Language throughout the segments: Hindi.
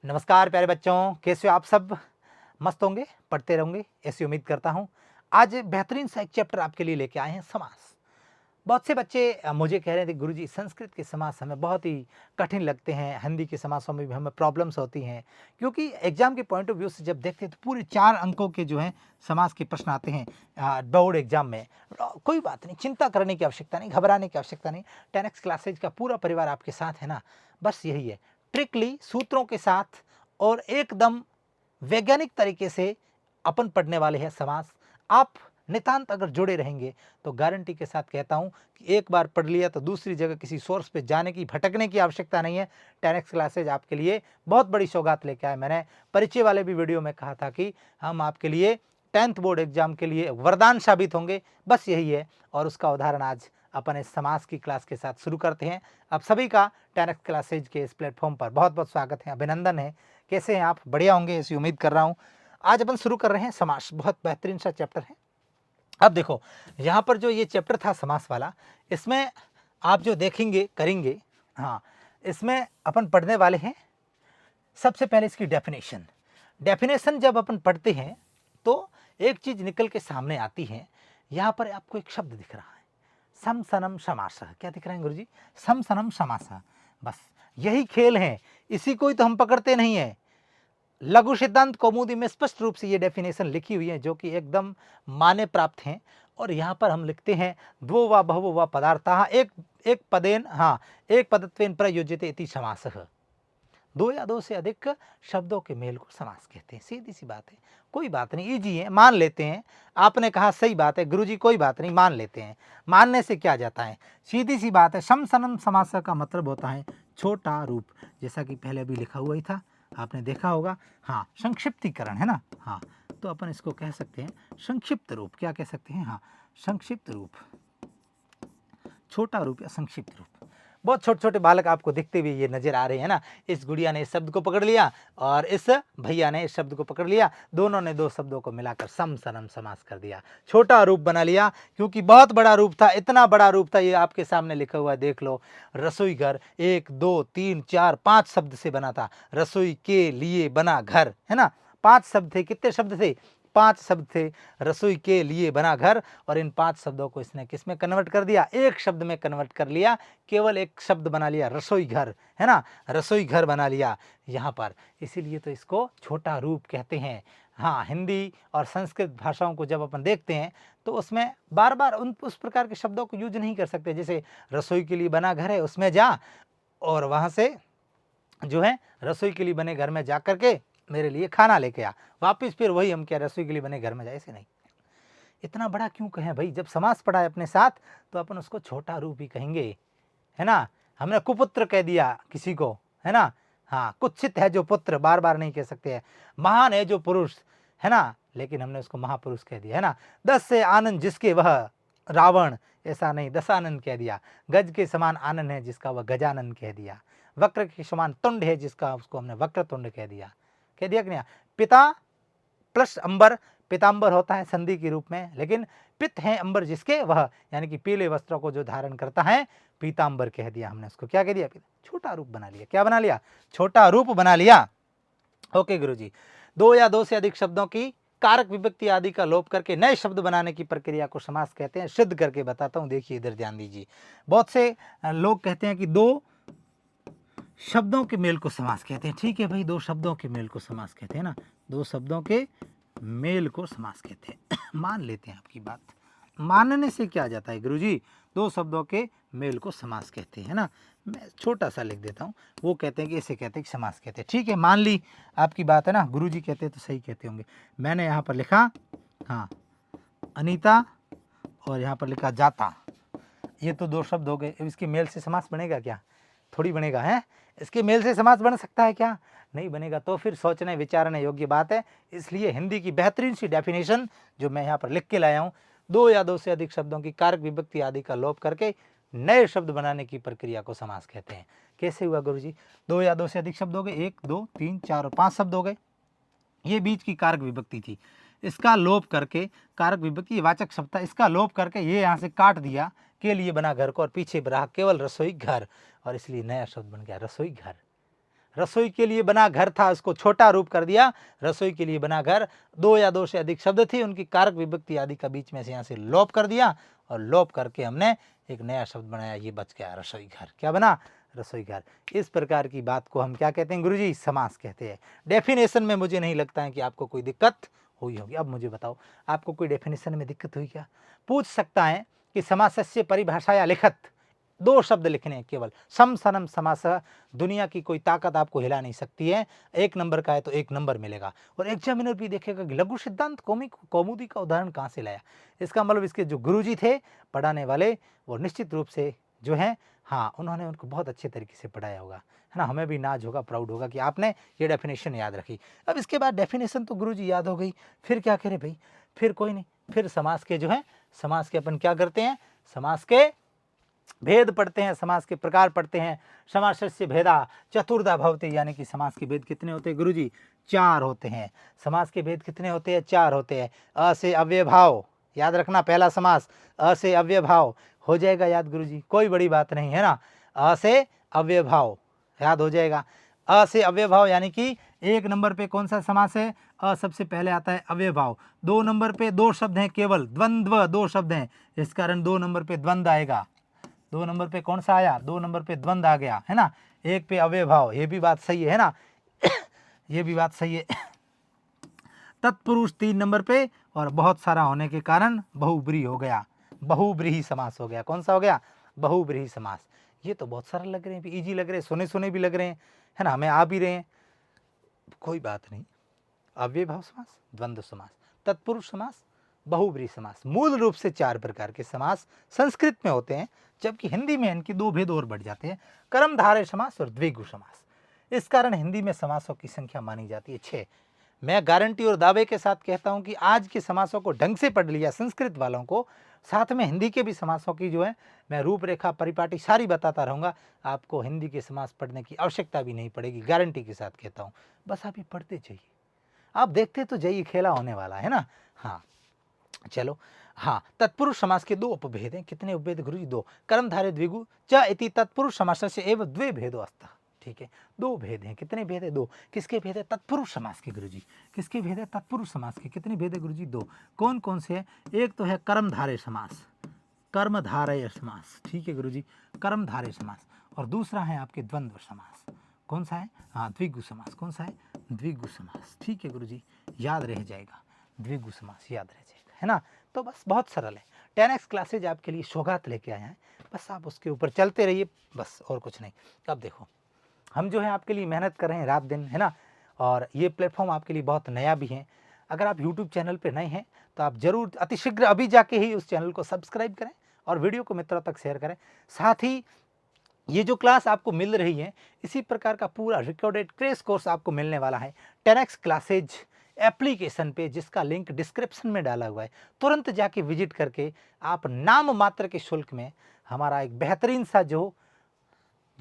नमस्कार प्यारे बच्चों, कैसे हो आप सब? मस्त होंगे, पढ़ते रहोगे ऐसी उम्मीद करता हूँ। आज बेहतरीन सा एक चैप्टर आपके लिए लेके आए हैं, समास। बहुत से बच्चे मुझे कह रहे थे गुरुजी संस्कृत के समास हमें बहुत ही कठिन लगते हैं, हिंदी के समासों में भी हमें प्रॉब्लम्स होती हैं, क्योंकि एग्जाम के पॉइंट ऑफ व्यू से जब देखते हैं तो पूरे 4 अंकों के जो हैं समास के प्रश्न आते हैं बोर्ड एग्जाम में। कोई बात नहीं, चिंता करने की आवश्यकता नहीं, घबराने की आवश्यकता नहीं। 10x क्लासेज का पूरा परिवार आपके साथ है ना। बस यही है, ट्रिकली सूत्रों के साथ और एकदम वैज्ञानिक तरीके से अपन पढ़ने वाले हैं समास। आप नितांत अगर जुड़े रहेंगे तो गारंटी के साथ कहता हूं कि एक बार पढ़ लिया तो दूसरी जगह किसी सोर्स पे जाने की, भटकने की आवश्यकता नहीं है। 10x क्लासेज आपके लिए बहुत बड़ी सौगात लेके आए। मैंने परिचय वाले भी वीडियो में कहा था कि हम आपके लिए 10th बोर्ड एग्जाम के लिए वरदान साबित होंगे। बस यही है, और उसका उदाहरण आज अपन इस समास की क्लास के साथ शुरू करते हैं। आप सभी का 10x क्लासेज के इस प्लेटफॉर्म पर बहुत बहुत स्वागत है, अभिनंदन है। कैसे हैं आप? बढ़िया होंगे ऐसी उम्मीद कर रहा हूं। आज अपन शुरू कर रहे हैं समास, बहुत बेहतरीन सा चैप्टर है। अब देखो, यहाँ पर जो ये चैप्टर था समास वाला, इसमें आप जो देखेंगे करेंगे, हाँ, इसमें अपन पढ़ने वाले हैं सबसे पहले इसकी डेफिनेशन। डेफिनेशन जब अपन पढ़ते हैं तो एक चीज निकल के सामने आती है। यहाँ पर आपको एक शब्द दिख रहा है, समसनम समासः। क्या दिख रहा है गुरुजी? समसनम समासः। बस यही खेल है, इसी को ही तो हम पकड़ते नहीं है। लघु सिद्धांत कौमुदी में स्पष्ट रूप से ये डेफिनेशन लिखी हुई है जो कि एकदम मान्य प्राप्त हैं। और यहाँ पर हम लिखते हैं द्वो वा बहुवो वा पदार्थाः एक पदेन, हाँ, एक पदत्वेन प्रयोज्यते इति समासः। दो या दो से अधिक शब्दों के मेल को समास कहते हैं। सीधी सी बात है, कोई बात नहीं, इजी है, मान लेते हैं। आपने कहा सही बात है गुरुजी, कोई बात नहीं, मान लेते हैं। मानने से क्या जाता है, सीधी सी बात है। समसनम समास का मतलब होता है छोटा रूप, जैसा कि पहले भी लिखा हुआ ही था, आपने देखा होगा। हाँ, संक्षिप्तीकरण है ना। हाँ, तो अपन इसको कह सकते हैं संक्षिप्त रूप। क्या कह सकते हैं? हाँ, संक्षिप्त रूप, छोटा रूप या संक्षिप्त रूप। बहुत छोटे छोटे बालक आपको दिखते हुए ये नजर आ रहे हैं ना। इस गुड़िया ने इस शब्द को पकड़ लिया और इस भैया ने इस शब्द को पकड़ लिया, दोनों ने दो शब्दों को मिलाकर समसनम समास कर दिया, छोटा रूप बना लिया। क्योंकि बहुत बड़ा रूप था, इतना बड़ा रूप था, ये आपके सामने लिखा हुआ है, देख लो। रसोई घर 1 2 3 4 5 शब्द से बना था। रसोई के लिए बना घर, है ना। 5 शब्द थे। कितने शब्द थे? 5 शब्द थे। रसोई के लिए बना घर, और इन 5 शब्दों को इसने किस में कन्वर्ट कर दिया? एक शब्द में कन्वर्ट कर लिया। केवल एक शब्द बना लिया, रसोई घर, है ना। रसोई घर बना लिया यहाँ पर, इसीलिए तो इसको छोटा रूप कहते हैं। हाँ, हिंदी और संस्कृत भाषाओं को जब अपन देखते हैं तो उसमें बार बार उस प्रकार के शब्दों को यूज नहीं कर सकते। जैसे रसोई के लिए बना घर है, उसमें जा और वहाँ से जो है रसोई के लिए बने घर में जा करके मेरे लिए खाना लेके आ, वापिस फिर वही हम क्या रसोई के लिए बने घर में जाए, ऐसे नहीं। इतना बड़ा क्यों कहें भाई? जब समास पढ़ा है अपने साथ तो अपन उसको छोटा रूप ही कहेंगे, है ना। हमने कुपुत्र कह दिया किसी को, है ना। हाँ, कुत्सित है जो पुत्र, बार बार नहीं कह सकते हैं। महान है जो पुरुष, है ना, लेकिन हमने उसको महापुरुष कह दिया, है ना। 10 से आनंद जिसके वह रावण, ऐसा नहीं, दशानंद कह दिया। गज के समान आनंद है जिसका वह गजानंद कह दिया। वक्र के समान तुंड है जिसका, उसको हमने वक्र तुंड कह दिया। कह दिया कि नहीं? पिता प्लस अंबर, पीतांबर होता है संधि के रूप में, लेकिन पित्त है अंबर जिसके वह, यानी कि पीले वस्त्रों को जो धारण करता है, पीतांबर कह दिया हमने उसको। क्या कह दिया? छोटा रूप बना लिया। क्या बना लिया? छोटा रूप बना लिया। ओके गुरुजी, दो या दो से अधिक शब्दों की कारक विभक्ति आदि का लोप करके नए शब्द बनाने की प्रक्रिया को समास कहते हैं। सिद्ध करके बताता हूं, देखिए इधर ध्यान दीजिए। बहुत से लोग कहते हैं कि दो शब्दों के मेल को समास कहते हैं। ठीक है भाई, दो शब्दों के मेल को समास कहते हैं ना, दो शब्दों के मेल को समास कहते हैं। मान लेते हैं आपकी बात, मानने से क्या जाता है गुरुजी? दो शब्दों के मेल को समास कहते हैं ना। मैं छोटा सा लिख देता हूँ, वो कहते हैं कि इसे कहते हैं कि समास कहते हैं। ठीक है, मान ली आपकी बात है ना, गुरुजी कहते हैं तो सही कहते होंगे। मैंने यहाँ पर लिखा, हाँ, अनीता, और यहाँ पर लिखा जाता। ये तो दो शब्द हो गए, इसके मेल से समास बनेगा क्या? थोड़ी बनेगा, है। इसके मेल से समास बन सकता है क्या? नहीं बनेगा। तो फिर सोचने विचारने योग्य बात है। इसलिए हिंदी की बेहतरीन सी डेफिनेशन जो मैं यहाँ पर लिख के लाया हूँ, दो या दो से अधिक शब्दों की कारक विभक्ति आदि का लोप करके नए शब्द बनाने की प्रक्रिया को समास कहते हैं। कैसे हुआ गुरुजी? दो या दो से अधिक शब्द हो गए, 1 2 3 4 और 5 शब्द हो गए। ये बीच की कारक विभक्ति थी, इसका लोप करके, कारक विभक्ति वाचक शब्द था, इसका लोप करके ये यहाँ से काट दिया, के लिए बना घर को, और पीछे रहा केवल रसोई घर, और इसलिए नया शब्द बन गया रसोई घर। रसोई के लिए बना घर था, उसको छोटा रूप कर दिया। रसोई के लिए बना घर, 2 या 2 से अधिक शब्द थे, उनकी कारक विभक्ति आदि का बीच में से यहाँ से लोप कर दिया और लोप करके हमने एक नया शब्द बनाया, ये बच गया रसोई घर। क्या बना? रसोई घर। इस प्रकार की बात को हम क्या कहते हैं गुरुजी? समास कहते हैं। डेफिनेशन में मुझे नहीं लगता है कि आपको कोई दिक्कत हुई होगी। अब मुझे बताओ, आपको कोई डेफिनेशन में दिक्कत हुई क्या? पूछ सकता है कि समासस्य परिभाषा या लिखत, 2 शब्द लिखने हैं केवल। सम सनम समासः, दुनिया की कोई ताकत आपको हिला नहीं सकती है। 1 नंबर का है तो 1 नंबर मिलेगा। और एग्जामिनर भी देखेगा कि लघु सिद्धांत कौमुदी का उदाहरण कहाँ से लाया। इसका मतलब इसके जो गुरुजी थे पढ़ाने वाले, वो निश्चित रूप से जो है, हाँ, उन्होंने उनको बहुत अच्छे तरीके से पढ़ाया होगा, है ना। हमें भी नाज होगा, प्राउड होगा कि आपने ये डेफिनेशन याद रखी। अब इसके बाद डेफिनेशन तो गुरुजी याद हो गई, फिर क्या करें भाई? फिर कोई नहीं, फिर समास के जो है, समास के अपन क्या करते हैं? समास के भेद पढ़ते हैं, समास के प्रकार पढ़ते हैं। समासस्य भेदा चतुर्धा भवति, यानी कि समास के भेद कितने होते हैं गुरुजी? 4 होते हैं। समास के भेद कितने होते हैं? 4 होते हैं। अ से अव्ययभाव, याद रखना, पहला समास अ से अव्ययभाव हो जाएगा याद गुरुजी, कोई बड़ी बात नहीं है ना। अ से अव्ययभाव याद हो जाएगा। अ से अव्ययभाव यानी कि 1 नंबर पे कौन सा समास है? अ सबसे पहले आता है अव्ययभाव। 2 नंबर पे 2 शब्द हैं केवल, द्वंद्व 2 शब्द हैं, इस कारण 2 नंबर पे द्वंद्व आएगा। 2 नंबर पे कौन सा आया? 2 नंबर पे द्वंद्व आ गया, है ना। 1 पे अव्ययभाव, ये भी बात सही है ना। ये भी बात सही है। तत्पुरुष 3 नंबर पे, और बहुत सारा होने के कारण बहुब्रीहि हो गया, बहुब्रीहि समास हो गया। कौन सा हो गया? बहुब्रीहि समास। ये तो बहुत सारा लग रहे हैं, इजी लग रहे हैं, सुने सुने भी लग रहे हैं, है ना, हमें आ भी रहे हैं, कोई बात नहीं। अव्ययभाव समास, द्वंद्व समास, तत्पुरुष समास, बहुब्रीहि समास, मूल रूप से 4 प्रकार के समास संस्कृत में होते हैं, जबकि हिंदी में इनके 2 भेद और बढ़ जाते हैं, कर्मधारय समास और द्विगु समास। इस कारण हिंदी में समासों की संख्या मानी जाती है 6। मैं गारंटी और दावे के साथ कहता हूं कि आज के समासों को ढंग से पढ़ लिया संस्कृत वालों को, साथ में हिंदी के भी समासों की जो है मैं रूपरेखा परिपाटी सारी बताता रहूंगा, आपको हिंदी के समास पढ़ने की आवश्यकता भी नहीं पड़ेगी, गारंटी के साथ कहता हूं। बस आप ये पढ़ते जाइए, आप देखते तो जाइए, खेला होने वाला है ना। हाँ चलो, हाँ, तत्पुरुष समास के 2 उपभेद हैं। कितने उपभेद गुरुजी? 2। कर्मधारय द्विगु च इति तत्पुरुष समासस्य एव द्वे भेदो अस्ति। ठीक है, 2 भेद हैं। कितने भेद है? 2। किसके भेद है? तत्पुरुष समास के गुरुजी। किसके भेद है? तत्पुरुष समास के। कितने भेद है गुरुजी? 2। कौन कौन से है? एक तो है कर्मधारय समास, कर्मधारय समास, ठीक है गुरुजी, कर्मधारय समास। और दूसरा है आपके द्वंद्व समास। कौन सा है? हाँ, द्विगु समास। कौन सा है? द्विगु समास। ठीक है गुरुजी, याद रह जाएगा, द्विगु समास याद रह जाएगा, है ना। तो बस बहुत सरल है। 10x क्लासेज आपके लिए सौगात लेके आए हैं, बस आप उसके ऊपर चलते रहिए, बस और कुछ नहीं। अब देखो, हम जो है आपके लिए मेहनत कर रहे हैं रात दिन, है ना, और ये प्लेटफॉर्म आपके लिए बहुत नया भी है। अगर आप यूट्यूब चैनल पे नए हैं तो आप जरूर अतिशीघ्र अभी जाके ही उस चैनल को सब्सक्राइब करें और वीडियो को मित्रों तक शेयर करें। साथ ही ये जो क्लास आपको मिल रही है, इसी प्रकार का पूरा रिकॉर्डेड क्रैश कोर्स आपको मिलने वाला है 10x क्लासेज एप्लीकेशन पे, जिसका लिंक डिस्क्रिप्शन में डाला हुआ है। तुरंत जाके विजिट करके आप नाम मात्र के शुल्क में हमारा एक बेहतरीन सा जो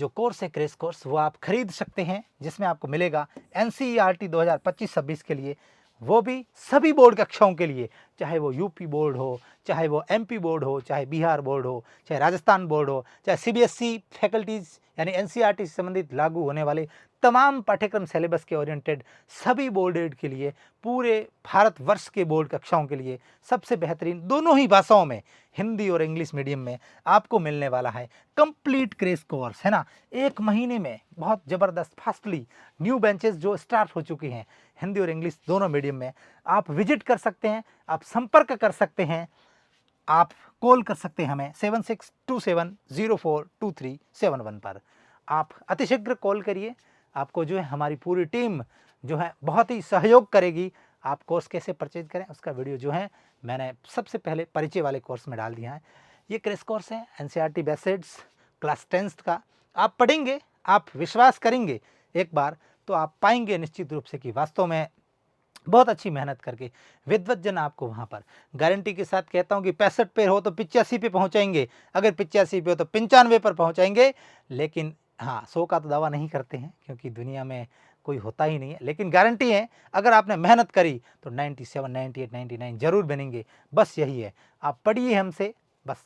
कोर्स है, क्रैश कोर्स, वो आप खरीद सकते हैं, जिसमें आपको मिलेगा NCERT 2025-26 के लिए, वो भी सभी बोर्ड कक्षाओं के लिए, चाहे वो यूपी बोर्ड हो, चाहे वो MP बोर्ड हो, चाहे बिहार बोर्ड हो, चाहे राजस्थान बोर्ड हो, चाहे CBSE फैकल्टीज यानी NCERT से संबंधित लागू होने वाले तमाम पाठ्यक्रम सिलेबस के ओरिएंटेड सभी बोर्डेड के लिए, पूरे भारतवर्ष के बोर्ड कक्षाओं के लिए सबसे बेहतरीन दोनों ही भाषाओं में, हिंदी और इंग्लिश मीडियम में आपको मिलने वाला है कंप्लीट क्रैश कोर्स, है ना। 1 महीने में बहुत ज़बरदस्त फास्टली न्यू बेंचेस जो स्टार्ट हो चुकी हैं हिंदी और इंग्लिश दोनों मीडियम में, आप विजिट कर सकते हैं, आप संपर्क कर सकते हैं, आप कॉल कर सकते हैं हमें 7627042371 पर। आप अतिशीघ्र कॉल करिए, आपको जो है हमारी पूरी टीम जो है बहुत ही सहयोग करेगी। आप कोर्स कैसे परचेज करें उसका वीडियो जो है मैंने सबसे पहले परिचय वाले कोर्स में डाल दिया है। ये क्रैश कोर्स है NCERT बेसिक्स क्लास 10th का। आप पढ़ेंगे, आप विश्वास करेंगे एक बार तो आप पाएंगे निश्चित रूप से कि वास्तव में बहुत अच्छी मेहनत करके विद्वत जन आपको वहाँ पर गारंटी के साथ कहता हूँ कि 65 पे हो तो 85 पे पहुँचाएंगे, अगर 85 पे हो तो 95 पर पहुँचाएंगे। लेकिन हाँ, 100 का तो दावा नहीं करते हैं क्योंकि दुनिया में कोई होता ही नहीं है, लेकिन गारंटी है अगर आपने मेहनत करी तो 97, 98, 99 जरूर बनेंगे। बस यही है, आप पढ़िए हमसे, बस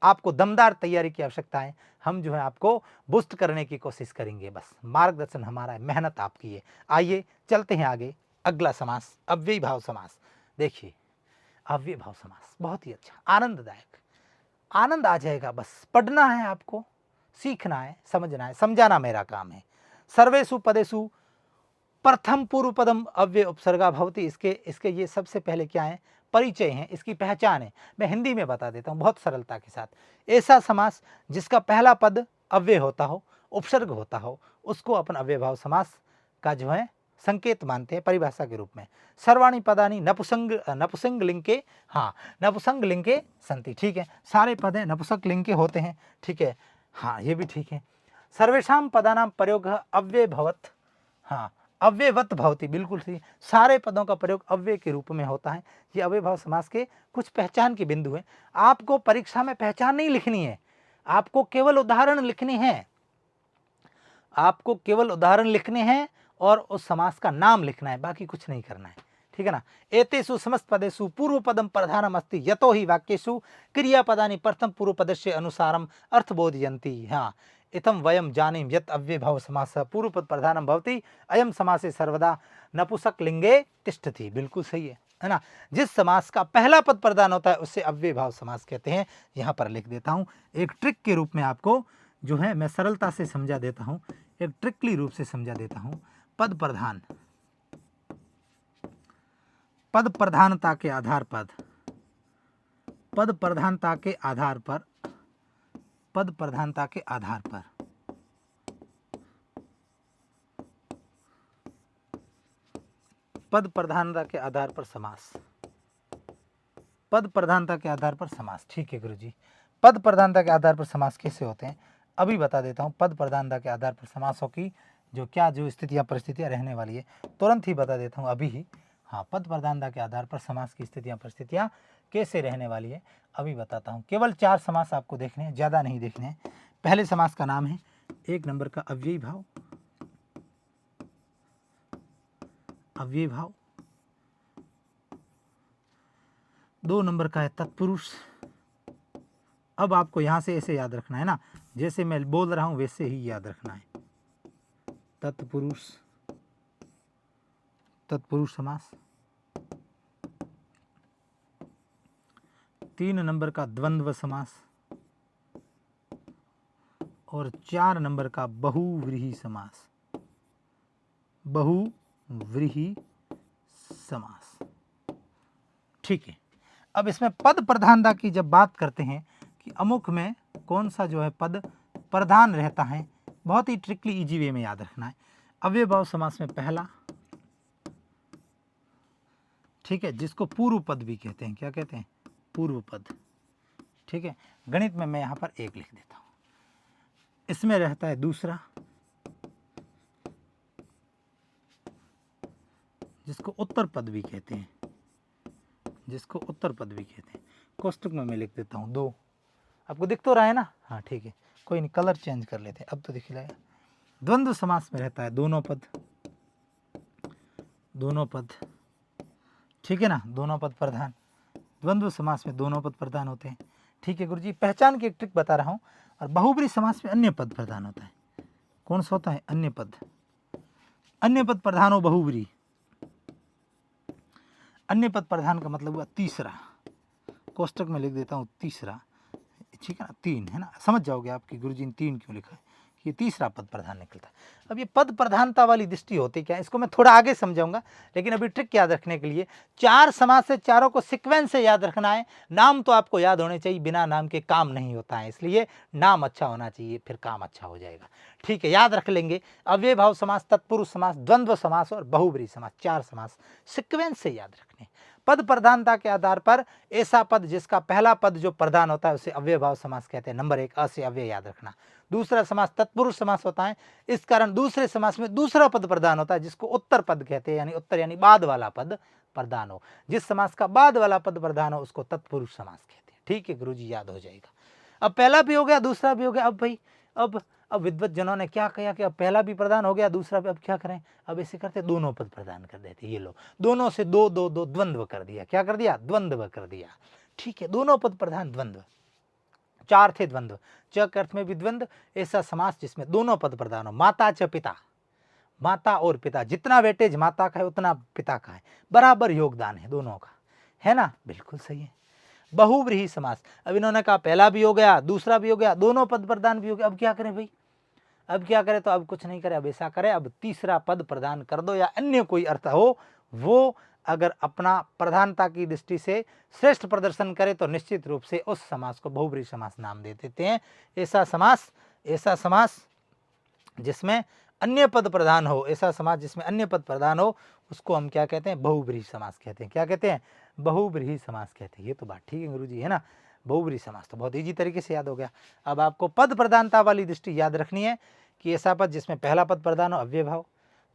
आपको दमदार तैयारी की आवश्यकता है। हम जो है आपको बूस्ट करने की कोशिश करेंगे, बस मार्गदर्शन हमारा है, मेहनत आपकी है। आइए चलते हैं आगे। अगला समास अव्ययी भाव समास। देखिए अव्ययी भाव समास बहुत ही अच्छा, आनंददायक, आनंद आ जाएगा। बस पढ़ना है आपको, सीखना है, समझना है, समझाना मेरा काम है। सर्वेषु पदेषु प्रथम पूर्व पदम अव्यय उपसर्गा भवति। इसके ये सबसे पहले क्या है, परिचय है, इसकी पहचान है। मैं हिंदी में बता देता हूँ बहुत सरलता के साथ। ऐसा समास जिसका पहला पद अव्यय होता हो, उपसर्ग होता हो, उसको अपन अव्यय भाव समास का जो है संकेत मानते हैं परिभाषा के रूप में। सर्वाणि पदानि नपुंसक लिंग के, हाँ नपुंसक लिंग के संति, ठीक है, सारे पद नपुंसक लिंग के होते हैं, ठीक है, हाँ ये भी ठीक है। सर्वेषां पदानां प्रयोग अव्यय भवत, हाँ अव्ययवत भवति, बिल्कुल सही, सारे पदों का प्रयोग अव्यय के रूप में होता है। ये अव्यय भाव समास के कुछ पहचान के बिंदु हैं। आपको परीक्षा में पहचान नहीं लिखनी है, आपको केवल उदाहरण लिखने हैं, आपको केवल उदाहरण लिखने हैं और उस समास का नाम लिखना है, बाकी कुछ नहीं करना है, ठीक है ना। एतेषु समस्त पदेषु पूर्व पदम प्रधानम अस्ति यतो ही वाक्येषु क्रियापदानि प्रथम पूर्व पदस्य अनुसारम अर्थबोधयन्ति। हाँ इतम वयम जानीम यत् अव्यय भाव समास पूर्व पद प्रधानम भवति अयम समासे सर्वदा नपुंसक लिंगे तिष्ठति। बिल्कुल सही है ना। जिस समास का पहला पद प्रधान होता है उससे अव्यय भाव समास कहते हैं। यहाँ पर लिख देता हूँ एक ट्रिक के रूप में, आपको जो है मैं सरलता से समझा देता हूँ, एक ट्रिकली रूप से समझा देता हूँ। पद प्रधान, पद प्रधानता के आधार पर, पद प्रधानता के आधार पर, पद प्रधानता के आधार पर पद प्रधानता के आधार पर समास, पद प्रधानता के आधार पर समास, ठीक है गुरुजी। पद प्रधानता के आधार पर समास कैसे होते हैं अभी बता देता हूँ। पद प्रधानता के आधार पर समासों की जो स्थितियाँ परिस्थितियाँ रहने वाली है तुरंत ही बता देता हूँ अभी ही। हाँ पद प्रधानता के आधार पर समास की स्थितियाँ परिस्थितियाँ कैसे रहने वाली है अभी बताता हूँ। केवल 4 समास आपको देखने हैं, ज़्यादा नहीं देखने हैं। पहले समास का नाम है 1 नंबर का अव्ययी भाव, अव्ययी भाव। 2 नंबर का है तत्पुरुष। अब आपको यहाँ से ऐसे याद रखना है ना, जैसे मैं बोल रहा हूँ वैसे ही याद रखना है। तत्पुरुष, तत्पुरुष समास। 3 नंबर का द्वंद्व समास और 4 नंबर का बहुव्रीहि समास, बहुव्रीहि समास, ठीक है। अब इसमें पद प्रधानता की जब बात करते हैं कि अमुक में कौन सा जो है पद प्रधान रहता है, बहुत ही ट्रिकली इजी वे में याद रखना है। अव्यय भाव समास में पहला, ठीक है, जिसको पूर्व पद भी कहते हैं, क्या कहते हैं, पूर्व पद, ठीक है। गणित में मैं यहाँ पर 1 लिख देता हूँ। इसमें रहता है दूसरा, जिसको उत्तर पद भी कहते हैं, जिसको उत्तर पद भी कहते हैं। कोष्टक में मैं लिख देता हूँ 2। आपको दिख तो रहा है ना, हाँ ठीक है, कोई नहीं, कलर चेंज कर लेते हैं, अब तो दिख जाएगा। द्वंद्व समास में रहता है दोनों पद, दोनों पद, ठीक है ना, दोनों पद प्रधान। द्वंद्व समास में दोनों पद प्रधान होते हैं, ठीक है गुरुजी। पहचान की एक ट्रिक बता रहा हूँ। और बहुब्रीहि समास में अन्य पद प्रधान होता है। कौन सा होता है, अन्य पद, अन्य पद प्रधान हो बहुब्रीहि। अन्य पद प्रधान का मतलब हुआ तीसरा, कोष्टक में लिख देता हूँ तीसरा, ठीक है ना, 3 है ना, समझ जाओगे आपकी गुरुजी ने 3 क्यों लिखा है, ये तीसरा पद प्रधान निकलता है। अब ये पद प्रधानता वाली दृष्टि होती क्या है, इसको मैं थोड़ा आगे समझाऊंगा, लेकिन अभी ट्रिक याद रखने के लिए 4 समास से चारों को सीक्वेंस से याद रखना है। नाम तो आपको याद होने चाहिए, बिना नाम के काम नहीं होता है, इसलिए नाम अच्छा होना चाहिए, फिर काम अच्छा हो जाएगा, ठीक है, याद रख लेंगे। अव्यय भाव समास, तत्पुरुष समास, द्वंद्व समास और बहुब्रीहि समास, 4 समास सीक्वेंस से याद रखने। पद प्रधानता के आधार पर ऐसा पद जिसका पहला पद जो प्रधान होता है उसे अव्यय भाव समास कहते हैं। नंबर 1 अ से अव्यय याद रखना। दूसरा समास तत्पुरुष समास होता है, इस कारण दूसरे समास में दूसरा पद प्रधान होता है जिसको उत्तर पद कहते हैं, यानी उत्तर यानी बाद वाला पद प्रधान हो। जिस समास का बाद वाला पद प्रधान हो उसको तत्पुरुष समास कहते हैं, ठीक है गुरुजी, याद हो जाएगा। अब पहला भी हो गया, दूसरा भी हो गया। अब भाई अब विद्वत जनों ने क्या किया कि अब पहला भी प्रदान हो गया, दूसरा भी, अब क्या करें, अब ऐसे करते दोनों पद प्रदान कर देते। ये लो, दोनों से 2 2 2 द्वंद्व कर दिया, क्या कर दिया, द्वंद्व कर दिया, ठीक है, दोनों पद प्रधान द्वंद्व, चार थे द्वंद्व, च के अर्थ में भी द्वंद्व, ऐसा समास जिसमें दोनों पद प्रधान हो, माता च पिता, माता और पिता, जितना वेटेज माता का है उतना पिता का है, बराबर योगदान है दोनों का, है ना, बिल्कुल सही है। बहुव्रीहि समास, अब इन्होंने कहा पहला भी हो गया, दूसरा भी हो गया, दोनों पद प्रधान भी हो गया, अब क्या करें भाई, अब क्या करें, तो अब कुछ नहीं करें, अब ऐसा करें, अब तीसरा पद प्रदान कर दो या अन्य कोई अर्थ हो, वो अगर अपना प्रधानता की दृष्टि से श्रेष्ठ प्रदर्शन करे तो निश्चित रूप से उस समास को बहुव्रीहि समास नाम दे देते हैं। ऐसा समास जिसमें अन्य पद प्रधान हो, ऐसा समास जिसमें अन्य पद प्रधान हो, उसको हम क्या कहते हैं, बहुव्रीहि समास कहते हैं। क्या कहते हैं, बहुव्रीहि समास कहते हैं। ये तो बात ठीक है गुरुजी, है ना, बहुव्रीहि समास तो बहुत ईजी तरीके से याद हो गया। अब आपको पद प्रधानता वाली दृष्टि याद रखनी है कि ऐसा पद जिसमें पहला पद प्रधान हो अव्यय भाव,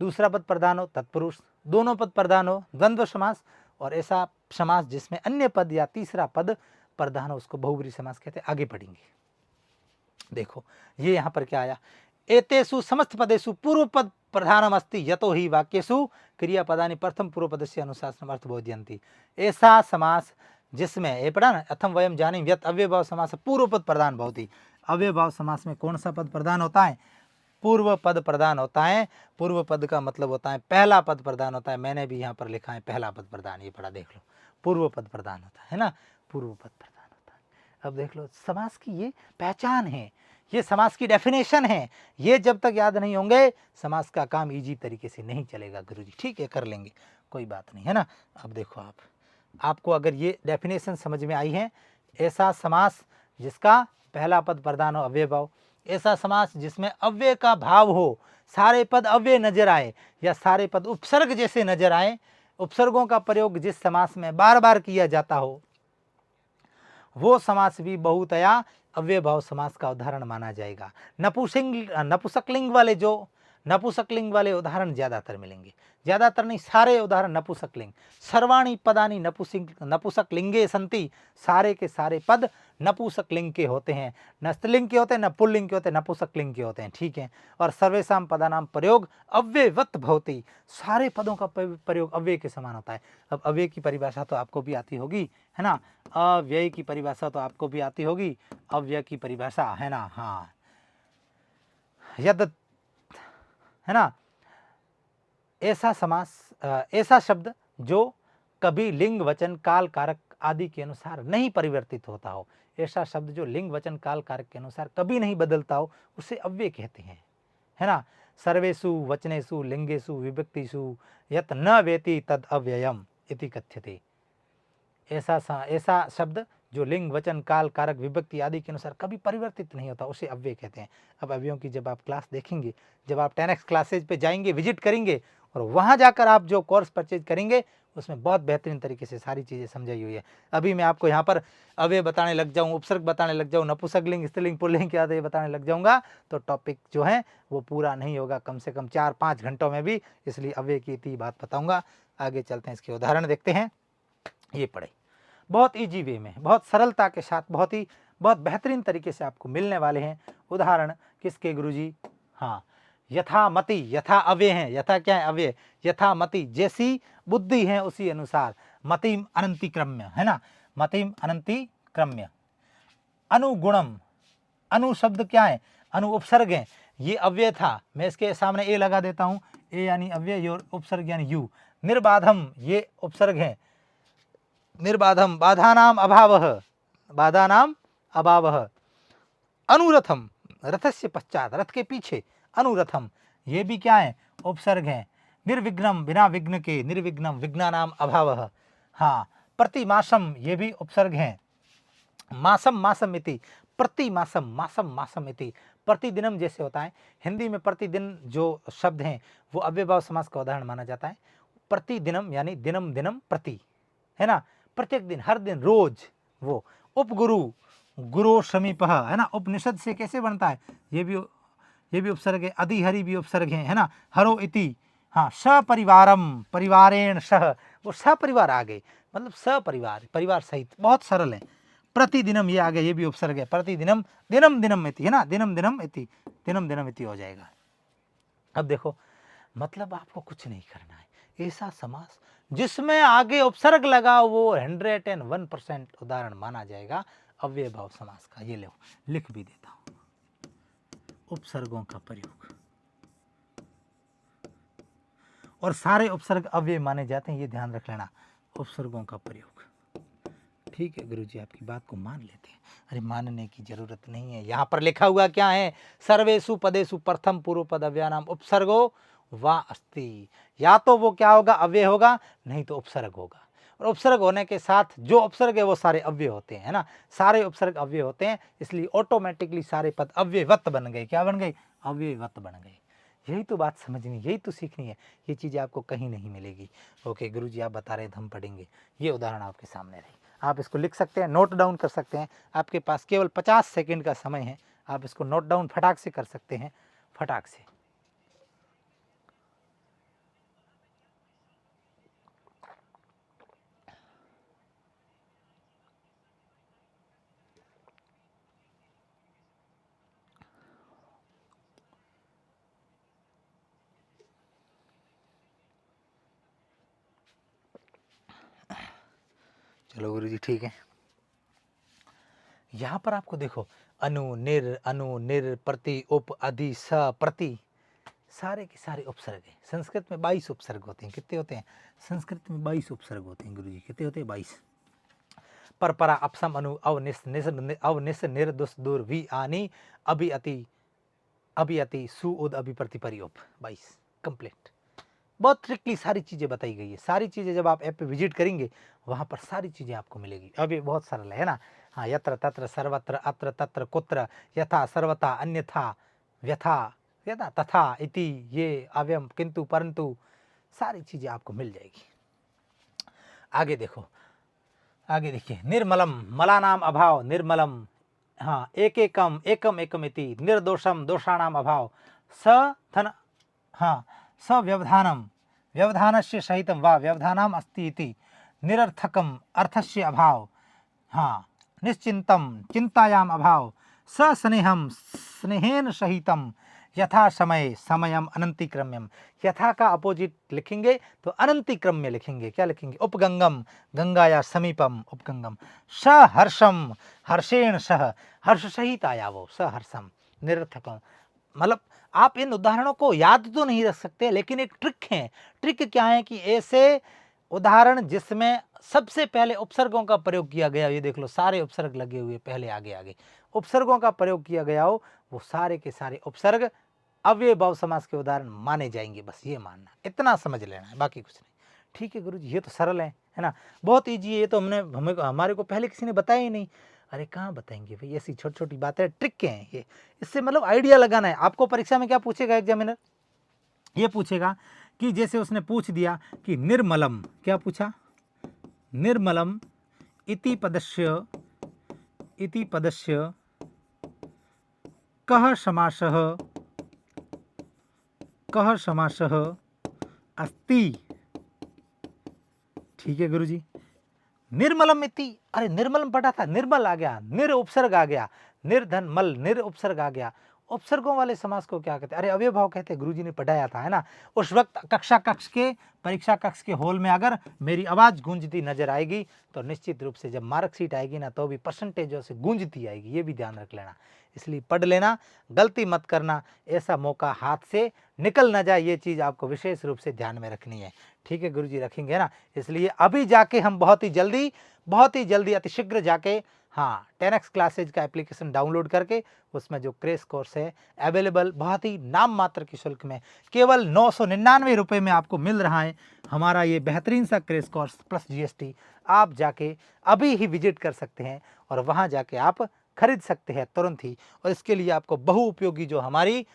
दूसरा पद प्रधान हो तत्पुरुष, दोनों पद प्रधान हो द्वंद्व समास, और ऐसा समास जिसमें अन्य पद या तीसरा पद प्रधान हो उसको बहुव्रीहि समास कहते हैं। आगे पढ़ेंगे, देखो ये यहाँ पर क्या आया, एतेषु समस्त पदेषु पूर्व पद प्रधानमस्ति यतो हि वाक्येषु क्रियापदानि प्रथम पूर्व पदस्य अनुशासनम अर्थ बोधयन्ति। ऐसा समास जिसमें ये पढ़ा ना, अथम वयम जानीम यत् अव्ययभाव समास पूर्व पद प्रधान भवति। अव्ययभाव समास में कौन सा पद प्रधान होता है, पूर्व पद प्रधान होता है। पूर्व पद का मतलब होता है पहला पद प्रधान होता है, मैंने भी यहाँ पर लिखा है पहला पद प्रधान, ये पढ़ा देख लो, पूर्व पद प्रधान होता है ना, पूर्व पद प्रधान होता है। अब देख लो समास की ये पहचान है, ये समास की डेफिनेशन है, ये जब तक याद नहीं होंगे समास का काम इजी तरीके से नहीं चलेगा गुरुजी। ठीक है, कर लेंगे, कोई बात नहीं, है ना। अब देखो आपको अगर ये डेफिनेशन समझ में आई है, ऐसा समास जिसका पहला पद प्रधान हो अव्यय भाव, ऐसा समास जिसमें अव्यय का भाव हो, सारे पद अव्यय नजर आए या सारे पद उपसर्ग जैसे नजर आए, उपसर्गों का प्रयोग जिस समास में बार बार किया जाता हो, वो समास भी बहुतया अव्यय भाव समास का उदाहरण माना जाएगा। नपुंसकलिंग वाले उदाहरण ज्यादातर मिलेंगे, ज्यादातर नहीं, सारे उदाहरण नपुंसकलिंग। सर्वाणि पदानि नपुंसकलिंगे सन्ति, सारे के सारे पद नपुंसकलिंग के होते हैं, न स्त्रीलिंग के होते हैं, न पुल्लिंग के होते हैं, नपुंसकलिंग के होते हैं। ठीक है, और सर्वेषां पदानां प्रयोग अव्ययवत् भवति, सारे पदों का प्रयोग अव्यय के समान होता है। अब अव्यय की परिभाषा तो आपको भी आती होगी, है ना, अव्यय की परिभाषा तो आपको भी आती होगी, अव्यय की परिभाषा, है ना, हाँ, यद, है ना, ऐसा समास, ऐसा शब्द जो कभी लिंग वचन काल कारक आदि के अनुसार नहीं परिवर्तित होता हो, ऐसा शब्द जो लिंग वचन काल कारक के अनुसार कभी नहीं बदलता हो, उसे अव्यय कहते हैं, है ना। सर्वेषु वचनेषु लिंगेषु विभक्तिषु यत् न वेति तद अव्ययम इति कथ्यते। ऐसा शब्द जो लिंग वचन काल कारक विभक्ति आदि के अनुसार कभी परिवर्तित नहीं होता, उसे अव्यय कहते हैं। अब अव्ययों की जब आप क्लास देखेंगे, जब आप 10x क्लासेज पे जाएंगे, विजिट करेंगे, और वहां जाकर आप जो कोर्स परचेज करेंगे, उसमें बहुत बेहतरीन तरीके से सारी चीजें समझाई हुई है। अभी मैं आपको यहाँ पर अव्यय बताने लग जाऊँ, उपसर्ग बताने लग जाऊँ, नपुंसकलिंग स्त्रीलिंग पुल्लिंग क्या ये बताने लग जाऊंगा, तो टॉपिक जो है वो पूरा नहीं होगा, कम से कम 4-5 घंटों में भी। इसलिए अव्यय की इतनी बात बताऊंगा। आगे चलते हैं, इसके उदाहरण देखते हैं। ये पढ़े बहुत इजी वे में, बहुत सरलता के साथ, बहुत बेहतरीन तरीके से आपको मिलने वाले हैं उदाहरण। किसके गुरुजी, हाँ, यथा मति, यथा अव्यय है, यथा क्या है, अव्यय, यथा मति, जैसी बुद्धि है उसी अनुसार, मतिम अनंति क्रम्य, है ना, मतिम अनंति क्रम्य। अनुगुणम, अनु शब्द क्या है, अनु उपसर्ग है, ये अव्यय था, मैं इसके सामने ए लगा देता हूं, ए यानी अव्यय और उपसर्ग यानी यू। निर्बाधम, ये उपसर्ग है, निर्बाधम, बाधानाम अभावः, बाधानाम अभावः। अनुरथम, रथस्य पश्चात, रथ के पीछे, अनुरथम, ये भी क्या है, उपसर्ग है। निर्विघ्नम, बिना विघ्न के, निर्विघ्नम, विघ्नानाम अभावः। हाँ, प्रतिमासम, ये भी उपसर्ग है। मासम मासम इति, प्रति मासम, मासम मासम इति, प्रतिदिनम जैसे होता है, हिंदी में प्रतिदिन जो शब्द हैं वो अव्ययभाव समास का उदाहरण माना जाता है। प्रतिदिनम यानी दिनम दिनम प्रति, है ना, प्रत्येक दिन, हर दिन, रोज। वो उपगुरु, गुरु समीपः, है ना, उपनिषद से कैसे बनता है, ये भी उपसर्ग है। अधिहरि भी उपसर्ग है ना, हरो इति, हाँ, सपरिवारम, परिवारेण सह, वो सपरिवार आ गए, मतलब सपरिवार, परिवार सहित, बहुत सरल है। प्रतिदिनम ये आ गया, ये भी उपसर्ग है। प्रतिदिनम, दिनम दिनम इति, है ना, दिनम दिनम इति, दिनम दिनम इति हो जाएगा। अब देखो, मतलब आपको कुछ नहीं करना है, ऐसा समास जिसमें आगे उपसर्ग लगा वो 101% उदाहरण माना जाएगा अव्यय भाव समास का। ये लो लिख भी देता हूं, उपसर्गों का प्रयोग, और सारे उपसर्ग अव्यय माने जाते हैं, ये ध्यान रख लेना, उपसर्गों का प्रयोग। ठीक है गुरुजी, आपकी बात को मान लेते हैं। अरे मानने की जरूरत नहीं है, यहाँ पर लिखा हुआ क्या है, सर्वेषु पदेषु प्रथम पूर्व पद अव्ययानाम उपसर्गो वा अस्ति। या तो वो क्या होगा, अव्यय होगा, नहीं तो उपसर्ग होगा। और उपसर्ग होने के साथ जो उपसर्ग है वो सारे अव्यय होते हैं, है ना, सारे उपसर्ग अव्यय होते हैं, इसलिए ऑटोमेटिकली सारे पद अव्ययवत बन गए। क्या बन गए, अव्ययवत बन गए। यही तो बात समझनी, यही तो सीखनी है, ये चीज़ आपको कहीं नहीं मिलेगी। ओके गुरुजी, आप बता रहे थे, हम पढ़ेंगे। ये उदाहरण आपके सामने रही, आप इसको लिख सकते हैं, नोट डाउन कर सकते हैं। आपके पास केवल 50 सेकंड का समय है, आप इसको नोट डाउन फटाक से कर सकते हैं, फटाक से। चलो गुरुजी ठीक है। यहाँ पर आपको देखो, अनु निर प्रति उप अधि स प्रति, सारे के सारे उपसर्ग हैं। संस्कृत में 22 उपसर्ग होते हैं। कितने होते हैं, संस्कृत में 22 उपसर्ग होते हैं गुरुजी। कितने होते हैं, 22। पर परा अपसम अनु अव निस निर दुस दूर वी आनी अभि अति सु उद अभि प्रति परियोप, 22 कंप्लीट। बहुत ट्रिकली सारी चीज़ें बताई गई है। सारी चीज़ें जब आप ऐप पे विजिट करेंगे, वहाँ पर सारी चीज़ें आपको मिलेगी। अब ये बहुत सरल है ना। हाँ, यत्र तत्र सर्वत्र अत्र तत्र कुत्र, यथा सर्वथा अन्यथा व्यथा यथा तथा इति, ये अव्यम किंतु परंतु, सारी चीज़ें आपको मिल जाएगी। आगे देखो, आगे देखिए, निर्मलम, मलानाम अभाव, निर्मलम, हाँ, एकम एकम इति, निर्दोषम, दोषाणाम अभाव, स धन, हाँ, सव्यवधानम, व्यवधानस्य सहितं वा व्यवधानम अस्ति इति, निरर्थकम, अर्थस्य अभाव, हाँ, निश्चिंतम, चिंतायाम अभाव, सस्नेहम, स्नेहेन सहितम, यथा समय, समयम अनंतिक्रम्यम। यथा का अपोजिट लिखेंगे तो अनंतिक्रम्य लिखेंगे। क्या लिखेंगे, उपगंगम, गंगाया समीपम, उपगंगम। सहर्षम, हर्षेण सह, हर्ष सहित आया वो, सहर्षम, निरर्थकम। मतलब आप इन उदाहरणों को याद तो नहीं रख सकते, लेकिन एक ट्रिक है। ट्रिक क्या है कि ऐसे उदाहरण जिसमें सबसे पहले उपसर्गों का प्रयोग किया गया, ये देख लो सारे उपसर्ग लगे हुए पहले आगे आगे उपसर्गों का प्रयोग किया गया हो, वो सारे के सारे उपसर्ग अव्यय भाव समास के उदाहरण माने जाएंगे। बस ये मानना, इतना समझ लेना है, बाकी कुछ नहीं। ठीक है गुरुजी, ये तो सरल है ना, बहुत ईजी है। ये तो हमारे को पहले किसी ने बताया ही नहीं। अरे कहाँ बताएंगे भाई, ऐसी छोटी छोटी बातें, ट्रिक हैं ये, इससे मतलब आइडिया लगाना है आपको। परीक्षा में क्या पूछेगा एग्जामिनर, ये पूछेगा कि जैसे उसने पूछ दिया कि निर्मलम, क्या पूछा, निर्मलम इति पदस्य कः समासः अस्ति। ठीक है गुरुजी, निर्मलम इति, अरे निर्मलम पढ़ा था, निर्मल आ गया, निर उपसर्ग आ गया, निर्धन मल, निर उपसर्ग आ गया। उपसर्गों वाले समास को क्या कहते हैं, अरे अव्यय भाव कहते हैं, गुरुजी ने पढ़ाया था, है ना। उस वक्त परीक्षा कक्ष के हॉल में अगर मेरी आवाज गूंजती नजर आएगी तो निश्चित रूप से जब मार्कशीट आएगी ना, तो भी परसेंटेजों से गूंजती आएगी, ये भी ध्यान रख लेना। इसलिए पढ़ लेना, गलती मत करना, ऐसा मौका हाथ से निकल ना जाए, ये चीज़ आपको विशेष रूप से ध्यान में रखनी है। ठीक है गुरुजी, रखेंगे ना। इसलिए अभी जाके हम बहुत ही जल्दी अतिशीघ्र जाके, हाँ, 10x क्लासेज का एप्लीकेशन डाउनलोड करके उसमें जो क्रेश कोर्स है अवेलेबल, बहुत ही नाम मात्र के शुल्क में केवल 999 रुपये में आपको मिल रहा है हमारा ये बेहतरीन सा क्रेश कोर्स प्लस GST। आप जाके अभी ही विजिट कर सकते हैं और वहाँ जाके आप खरीद सकते हैं तुरंत ही। और इसके लिए आपको बहुउपयोगी जो हमारी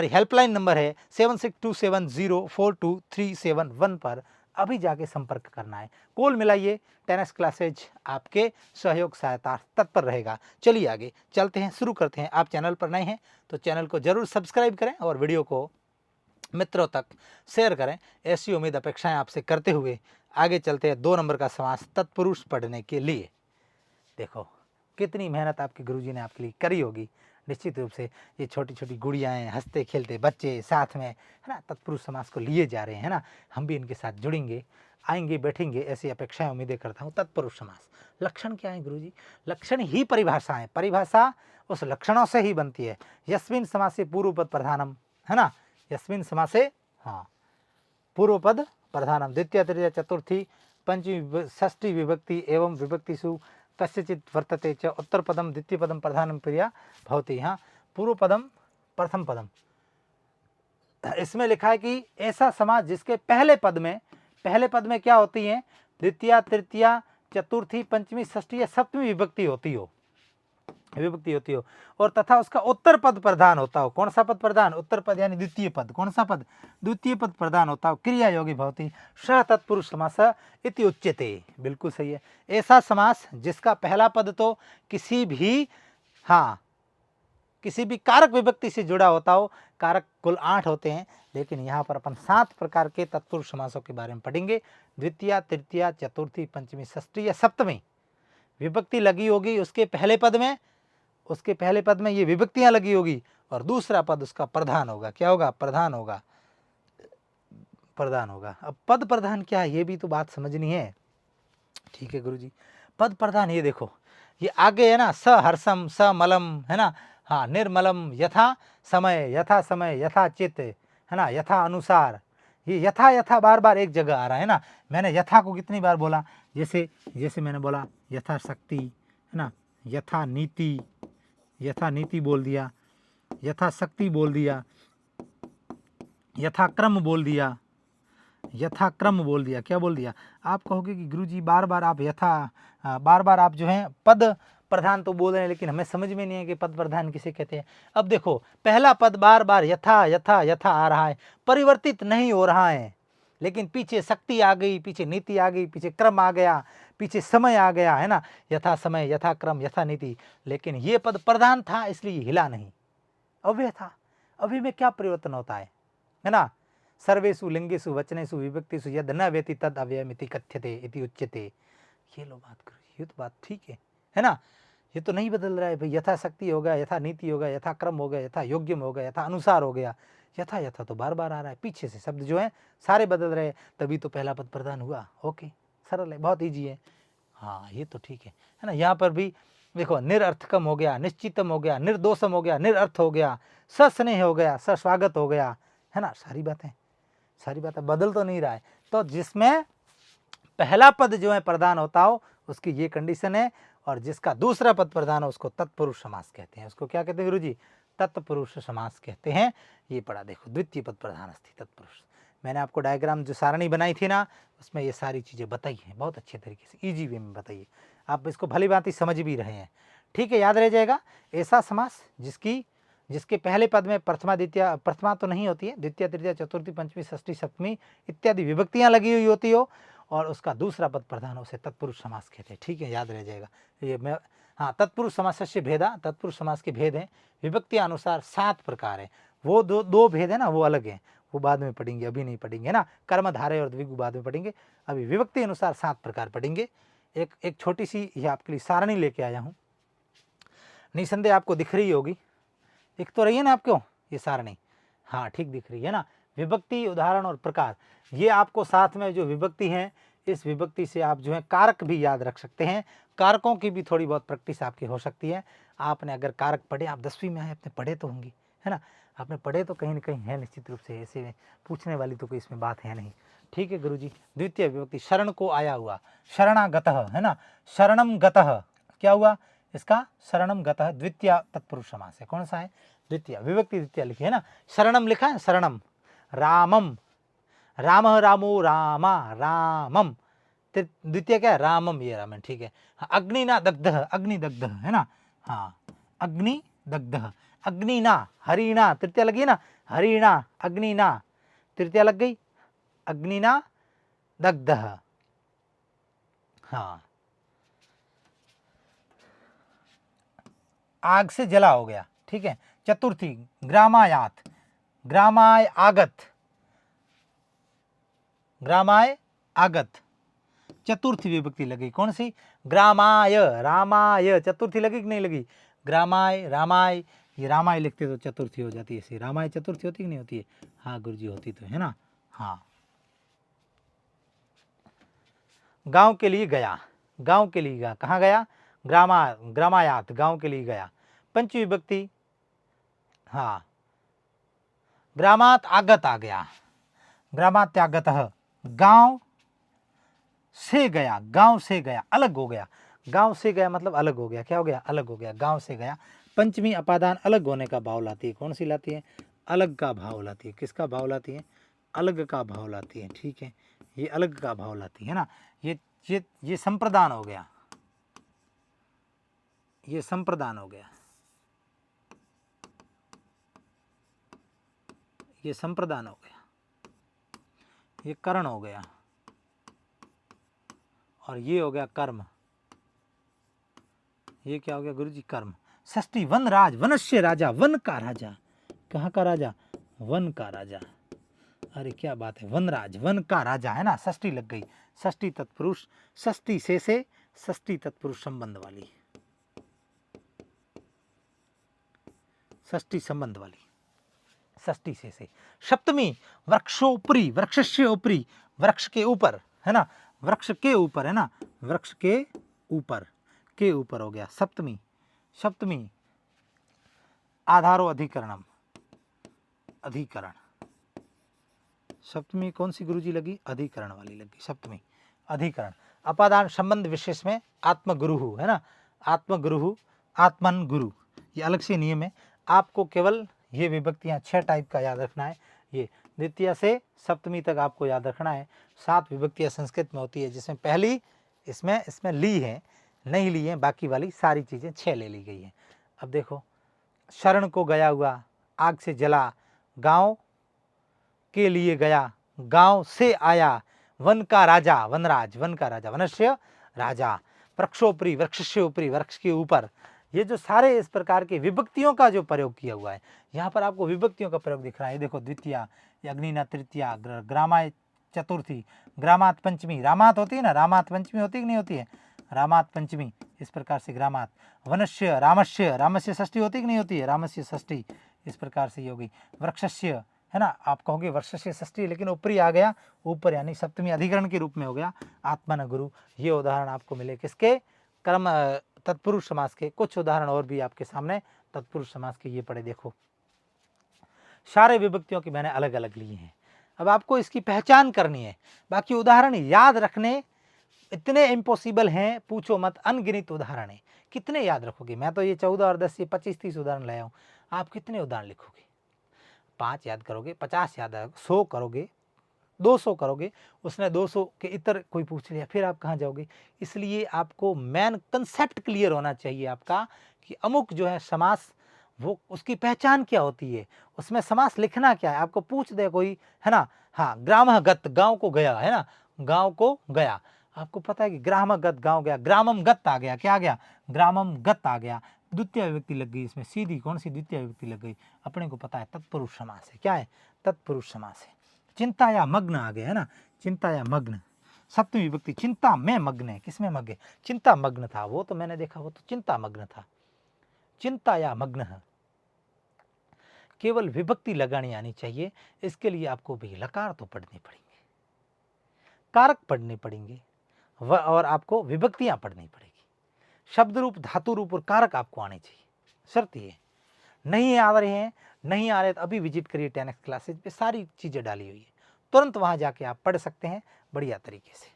हेल्पलाइन नंबर है 7627042371 पर अभी जाके संपर्क करना है, कॉल मिलाइए। 10x क्लासेज आपके सहयोग सहायता तत्पर रहेगा। चलिए आगे चलते हैं, शुरू करते हैं। आप चैनल पर नए हैं तो चैनल को जरूर सब्सक्राइब करें और वीडियो को मित्रों तक शेयर करें। ऐसी उम्मीद अपेक्षाएं आपसे करते हुए आगे चलते हैं 2 नंबर का समास तत्पुरुष पढ़ने के लिए। देखो कितनी मेहनत आपके गुरुजी ने आपके लिए करी होगी, निश्चित रूप से ये छोटी छोटी गुड़ियाएँ, हंसते खेलते बच्चे साथ में, है ना, तत्पुरुष समास को लिए जा रहे हैं, है ना, हम भी इनके साथ जुड़ेंगे, आएंगे, बैठेंगे, ऐसी अपेक्षाएं उम्मीदें करता हूँ। तत्पुरुष समास लक्षण क्या है गुरुजी? लक्षण ही परिभाषा है, परिभाषा उस लक्षणों से ही बनती है। यस्मिन समासे पूर्व पद प्रधानम, है ना, यस्मिन समासे, हाँ, पूर्व पद प्रधानम द्वितीय तृतीय चतुर्थी पंचमी षष्ठी विभक्ति एवं विभक्तिषु कस्यचित् वर्तते च उत्तर पदम द्वितीय पदम प्रधानम प्रिया भवति। यहाँ पूर्व पदम प्रथम पदम, इसमें लिखा है कि ऐसा समास जिसके पहले पद में क्या होती है? द्वितीय तृतीय चतुर्थी पंचमी षष्ठी या सप्तमी विभक्ति होती हो और तथा उसका उत्तर पद प्रधान होता हो। कौन सा पद प्रधान? उत्तर पद यानी द्वितीय पद। कौन सा पद? द्वितीय पद प्रधान होता हो। क्रिया योगी भवति स तत्पुरुष समास इति उच्यते। बिल्कुल सही है। ऐसा समास जिसका पहला पद तो किसी भी कारक विभक्ति से जुड़ा होता हो। कारक कुल 8 होते हैं, लेकिन यहाँ पर अपन 7 प्रकार के तत्पुरुष समासों के बारे में पढ़ेंगे। द्वितीय तृतीय चतुर्थी पंचमी षष्ठी या सप्तमी विभक्ति लगी होगी उसके पहले पद में ये विभक्तियां लगी होगी और दूसरा पद उसका प्रधान होगा। क्या होगा? प्रधान होगा। अब पद प्रधान क्या है ये भी तो बात समझनी है। ठीक है गुरुजी, पद प्रधान ये देखो, ये आगे है ना, स हर्षम स मलम, है ना, हाँ, निर्मलम यथा समय यथा चित, है ना, यथा अनुसार। ये यथा बार बार एक जगह आ रहा है ना। मैंने यथा को कितनी बार बोला? जैसे मैंने बोला यथा शक्ति, है ना, यथा नीति बोल दिया, यथा शक्ति बोल दिया, यथाक्रम बोल दिया, क्या बोल दिया? आप कहोगे कि गुरुजी बार बार आप जो है पद प्रधान तो बोल रहे हैं, लेकिन हमें समझ में नहीं है कि पद प्रधान किसे कहते हैं। अब देखो, पहला पद बार बार यथा आ रहा है, परिवर्तित नहीं हो रहा है, लेकिन पीछे शक्ति आ गई, पीछे नीति आ गई, पीछे क्रम आ गया, पीछे समय आ गया, है ना, यथा समय यथा क्रम यथा नीति। लेकिन ये पद प्रधान था इसलिए हिला नहीं, अव्यय था। अव्यय में क्या परिवर्तन होता है ना? सर्वेषु लिंगेषु वचनेषु विभक्तिषु यद न व्यति तद अव्ययमिति कथ्यते इति उच्यते। ये लो बात करो, ये तो बात ठीक है ना? ये तो नहीं बदल रहा है भाई। यथा शक्ति हो गया, यथा नीति हो गया, यथा क्रम हो गया, यथा योग्यम हो गया, यथा अनुसार हो गया। यथा तो बार बार आ रहा है, पीछे से शब्द जो है सारे बदल रहे हैं, तभी तो पहला पद प्रधान हुआ। ओके, सरल है, बहुत ईजी है। हाँ, ये तो ठीक है ना। यहाँ पर भी देखो, निरर्थकम हो गया, निश्चितम हो गया, निर्दोषम हो गया, निरर्थ हो गया, सस्नेह हो गया, सस्वागत हो गया, है ना। सारी बातें बदल तो नहीं रहा है। तो जिसमें पहला पद जो है प्रधान होता हो उसकी ये कंडीशन है, और जिसका दूसरा पद प्रधान हो उसको तत्पुरुष समास कहते हैं। उसको क्या कहते हैं गुरुजी? तत्पुरुष समास कहते हैं। ये पढ़ा देखो, द्वितीय पद प्रधान अस्ति तत्पुरुष। मैंने आपको डायग्राम जो सारणी बनाई थी ना, उसमें ये सारी चीज़ें बताई हैं, बहुत अच्छे तरीके से ईजी वे में बताइए। आप इसको भली भांति समझ भी रहे हैं। ठीक है, याद रह जाएगा। ऐसा समास जिसके पहले पद में प्रथमा तो नहीं होती है, द्वितीय तृतीय चतुर्थी पंचमी षष्ठी सप्तमी इत्यादि विभक्तियां लगी हुई होती हो और उसका दूसरा पद प्रधान हो, उसे तत्पुरुष समास कहते हैं। ठीक है, याद रह जाएगा। ये मैं तत्पुरुष समासस्य भेदा, तत्पुरुष समास के भेद हैं विभक्ति अनुसार 7 प्रकार है। वो दो भेद है ना, वो अलग है, वो बाद में पढ़ेंगे, अभी नहीं पढ़ेंगे ना। कर्मधारय और द्विगु बाद में पढ़ेंगे, अभी विभक्ति अनुसार 7 प्रकार पढ़ेंगे। एक छोटी सी ये आपके लिए सारणी लेके आया हूँ, निसंदेह आपको दिख रही होगी, दिख तो रही है ना आपको ये सारणी? हाँ, ठीक दिख रही है ना। विभक्ति, उदाहरण और प्रकार, ये आपको साथ में जो विभक्ति है, इस विभक्ति से आप जो है कारक भी याद रख सकते हैं। कारकों की भी थोड़ी बहुत प्रैक्टिस आपकी हो सकती है। आपने अगर कारक पढ़े, आप 10वीं में आए, आपने पढ़े तो होंगे, है ना, आपने पढ़े तो कहीं ना कहीं है निश्चित रूप से, ऐसे में पूछने वाली तो कोई इसमें बात है नहीं। ठीक है गुरुजी। द्वितीय विभक्ति, शरण को आया हुआ, शरणागतः, है ना, शरणम गतः, क्या हुआ इसका? शरणम गतः द्वितीय तत्पुरुष समास है। कौन सा है? द्वितीय। विभक्ति द्वितीय लिखी है ना, शरणम लिखा है, शरणम। रामम, रामः रामो रामा रामम, द्वितीय क्या है? रामम, ये राम है। ठीक है। अग्निना दग्धः, अग्निदग्धः, है ना, हाँ, अग्निदग्धः, अग्निना, हरिणा, तृतीय लगी है ना, हरिणा, अग्निना, तृतीय लग गई, अग्निना दग्धः, हाँ, आग से जला हो गया। ठीक है। चतुर्थी, ग्रामायात, ग्रामाय आगत, ग्रामाय आगत, चतुर्थी विभक्ति लगी। कौन सी? ग्रामाय, रामाय, चतुर्थी लगी कि नहीं लगी? ग्रामाय, रामाय, ये रामाय लिखते तो चतुर्थी हो जाती है, ऐसे रामाय चतुर्थी होती कि नहीं होती है? हाँ गुरुजी होती तो है ना। हाँ, गांव के लिए गया, गांव के लिए गया, कहाँ गया? ग्रामायात, गांव के लिए गया। पंचमी विभक्ति, हाँ, ग्रामात आगत आ गया, ग्रामात्यागतः, गांव से गया, गांव से गया, अलग हो गया, गांव से गया मतलब अलग हो गया, क्या हो गया? अलग हो गया, गांव से गया। पंचमी अपादान अलग होने का भाव लाती है, कौन सी लाती है? अलग का भाव लाती है। किसका भाव लाती है? अलग का भाव लाती है, ठीक है, ये अलग का भाव लाती है ना। ये संप्रदान हो गया, ये संप्रदान हो गया, ये संप्रदान हो गया, ये करण हो गया, और ये हो गया कर्म। ये क्या हो गया गुरुजी? कर्म। षष्ठी वनराज, वनस्य राजा, वन का राजा, कहाँ का राजा? वन का राजा। अरे क्या बात है, वनराज, वन का राजा है ना, षष्ठी लग गई। षष्ठी तत्पुरुष, षष्ठी से षष्ठी तत्पुरुष संबंध वाली, षष्ठी संबंध वाली, षष्ठी से। सप्तमी वृक्षोपरि, वृक्षस्य ऊपरी, वृक्ष के ऊपर है ना, वृक्ष के ऊपर है ना, वृक्ष के ऊपर, के ऊपर हो गया सप्तमी। सप्तमी आधारो अधिकरणम, अधिकरण। सप्तमी कौन सी गुरुजी लगी? अधिकरण वाली लगी सप्तमी, अधिकरण। अपादान संबंध विशेष में आत्मगुरु है ना, आत्मगुरु, आत्मन गुरु, ये अलग से नियम है। आपको केवल ये विभक्तियां 6 टाइप का याद रखना है। ये द्वितीय से सप्तमी तक आपको याद रखना है। 7 विभक्तियां संस्कृत में होती है, जिसमें पहली इसमें ली है, नहीं ली है, बाकी वाली सारी चीज़ें 6 ले ली गई हैं। अब देखो, शरण को गया हुआ, आग से जला, गांव के लिए गया, गांव से आया, वन का राजा, वनराज, वन का राजा, वनस्य राजा, वृक्षोपरि, वृक्षस्य ऊपरी, वृक्ष के ऊपर। ये जो सारे इस प्रकार के विभक्तियों का जो प्रयोग किया हुआ है, यहाँ पर आपको विभक्तियों का प्रयोग दिख रहा है। देखो, द्वितीया, अग्निना तृतीया, ग्रामाय चतुर्थी, ग्रामात पंचमी, रामात होती है ना, रामात पंचमी होती कि नहीं होती है? रामात पंचमी, इस प्रकार से ग्रामात। वनस्य, रामस्य, रामस्य षष्ठी होती कि नहीं होती है? रामस्य षष्ठी, इस प्रकार से ये होगी। वृक्षस्य है ना, आप कहोगे वृक्षस्य षष्ठी, लेकिन ऊपरी आ गया, ऊपर यानी सप्तमी अधिकरण के रूप में हो गया, आत्मन गुरु। ये उदाहरण आपको मिले किसके? कर्म तत्पुरुष समास के। कुछ उदाहरण और भी आपके सामने तत्पुरुष समास के ये पड़े, देखो। सारे विभक्तियों की मैंने अलग अलग लिए हैं। अब आपको इसकी पहचान करनी है, बाकी उदाहरण याद रखने इतने इम्पॉसिबल हैं, पूछो मत, अनगिनत उदाहरण है। कितने याद रखोगे? मैं तो ये 14 और 10 से 25-30 उदाहरण लाया हूँ, आप कितने उदाहरण लिखोगे? 5 याद करोगे, 50 याद आएगा, 100 करोगे, 200 करोगे, उसने 200 के इतर कोई पूछ लिया, फिर आप कहाँ जाओगे? इसलिए आपको मेन कंसेप्ट क्लियर होना चाहिए आपका, कि अमुक जो है समास, वो उसकी पहचान क्या होती है, उसमें समास लिखना क्या है। आपको पूछ दे कोई, है ना, हाँ, ग्रामगत, गांव को गया, है ना, गांव को गया, आपको पता है कि ग्रामगत, गांव गया, ग्रामम गत आ गया, क्या आ गया? ग्रामम गत आ गया। द्वितीय विभक्ति लग गई इसमें, सीधी कौन सी द्वितीय विभक्ति लग गई? अपने को पता है तत्पुरुष समास है। क्या है? तत्पुरुष समास है। चिंता या मग्न आ गया, है ना, चिंता या मग्न। सप्तमी विभक्ति, चिंता में मग्न है, किसमें मग्न? चिंता मग्न था, वो तो मैंने देखा, वो तो चिंता मग्न था। चिंता या मग्न है, केवल विभक्ति लगानी आनी चाहिए। इसके लिए आपको भी लकार तो पढ़ने पड़ेंगे, कारक पढ़ने पड़ेंगे, और आपको विभक्तियां पढ़नी पड़ेगी। शब्द रूप, धातु रूप और कारक आपको आने चाहिए, शर्त ये। नहीं आ रहे हैं, नहीं आ रहे तो अभी विजिट करिए 10x क्लासेज पे, सारी चीज़ें डाली हुई है, तुरंत वहाँ जाके आप पढ़ सकते हैं बढ़िया तरीके से।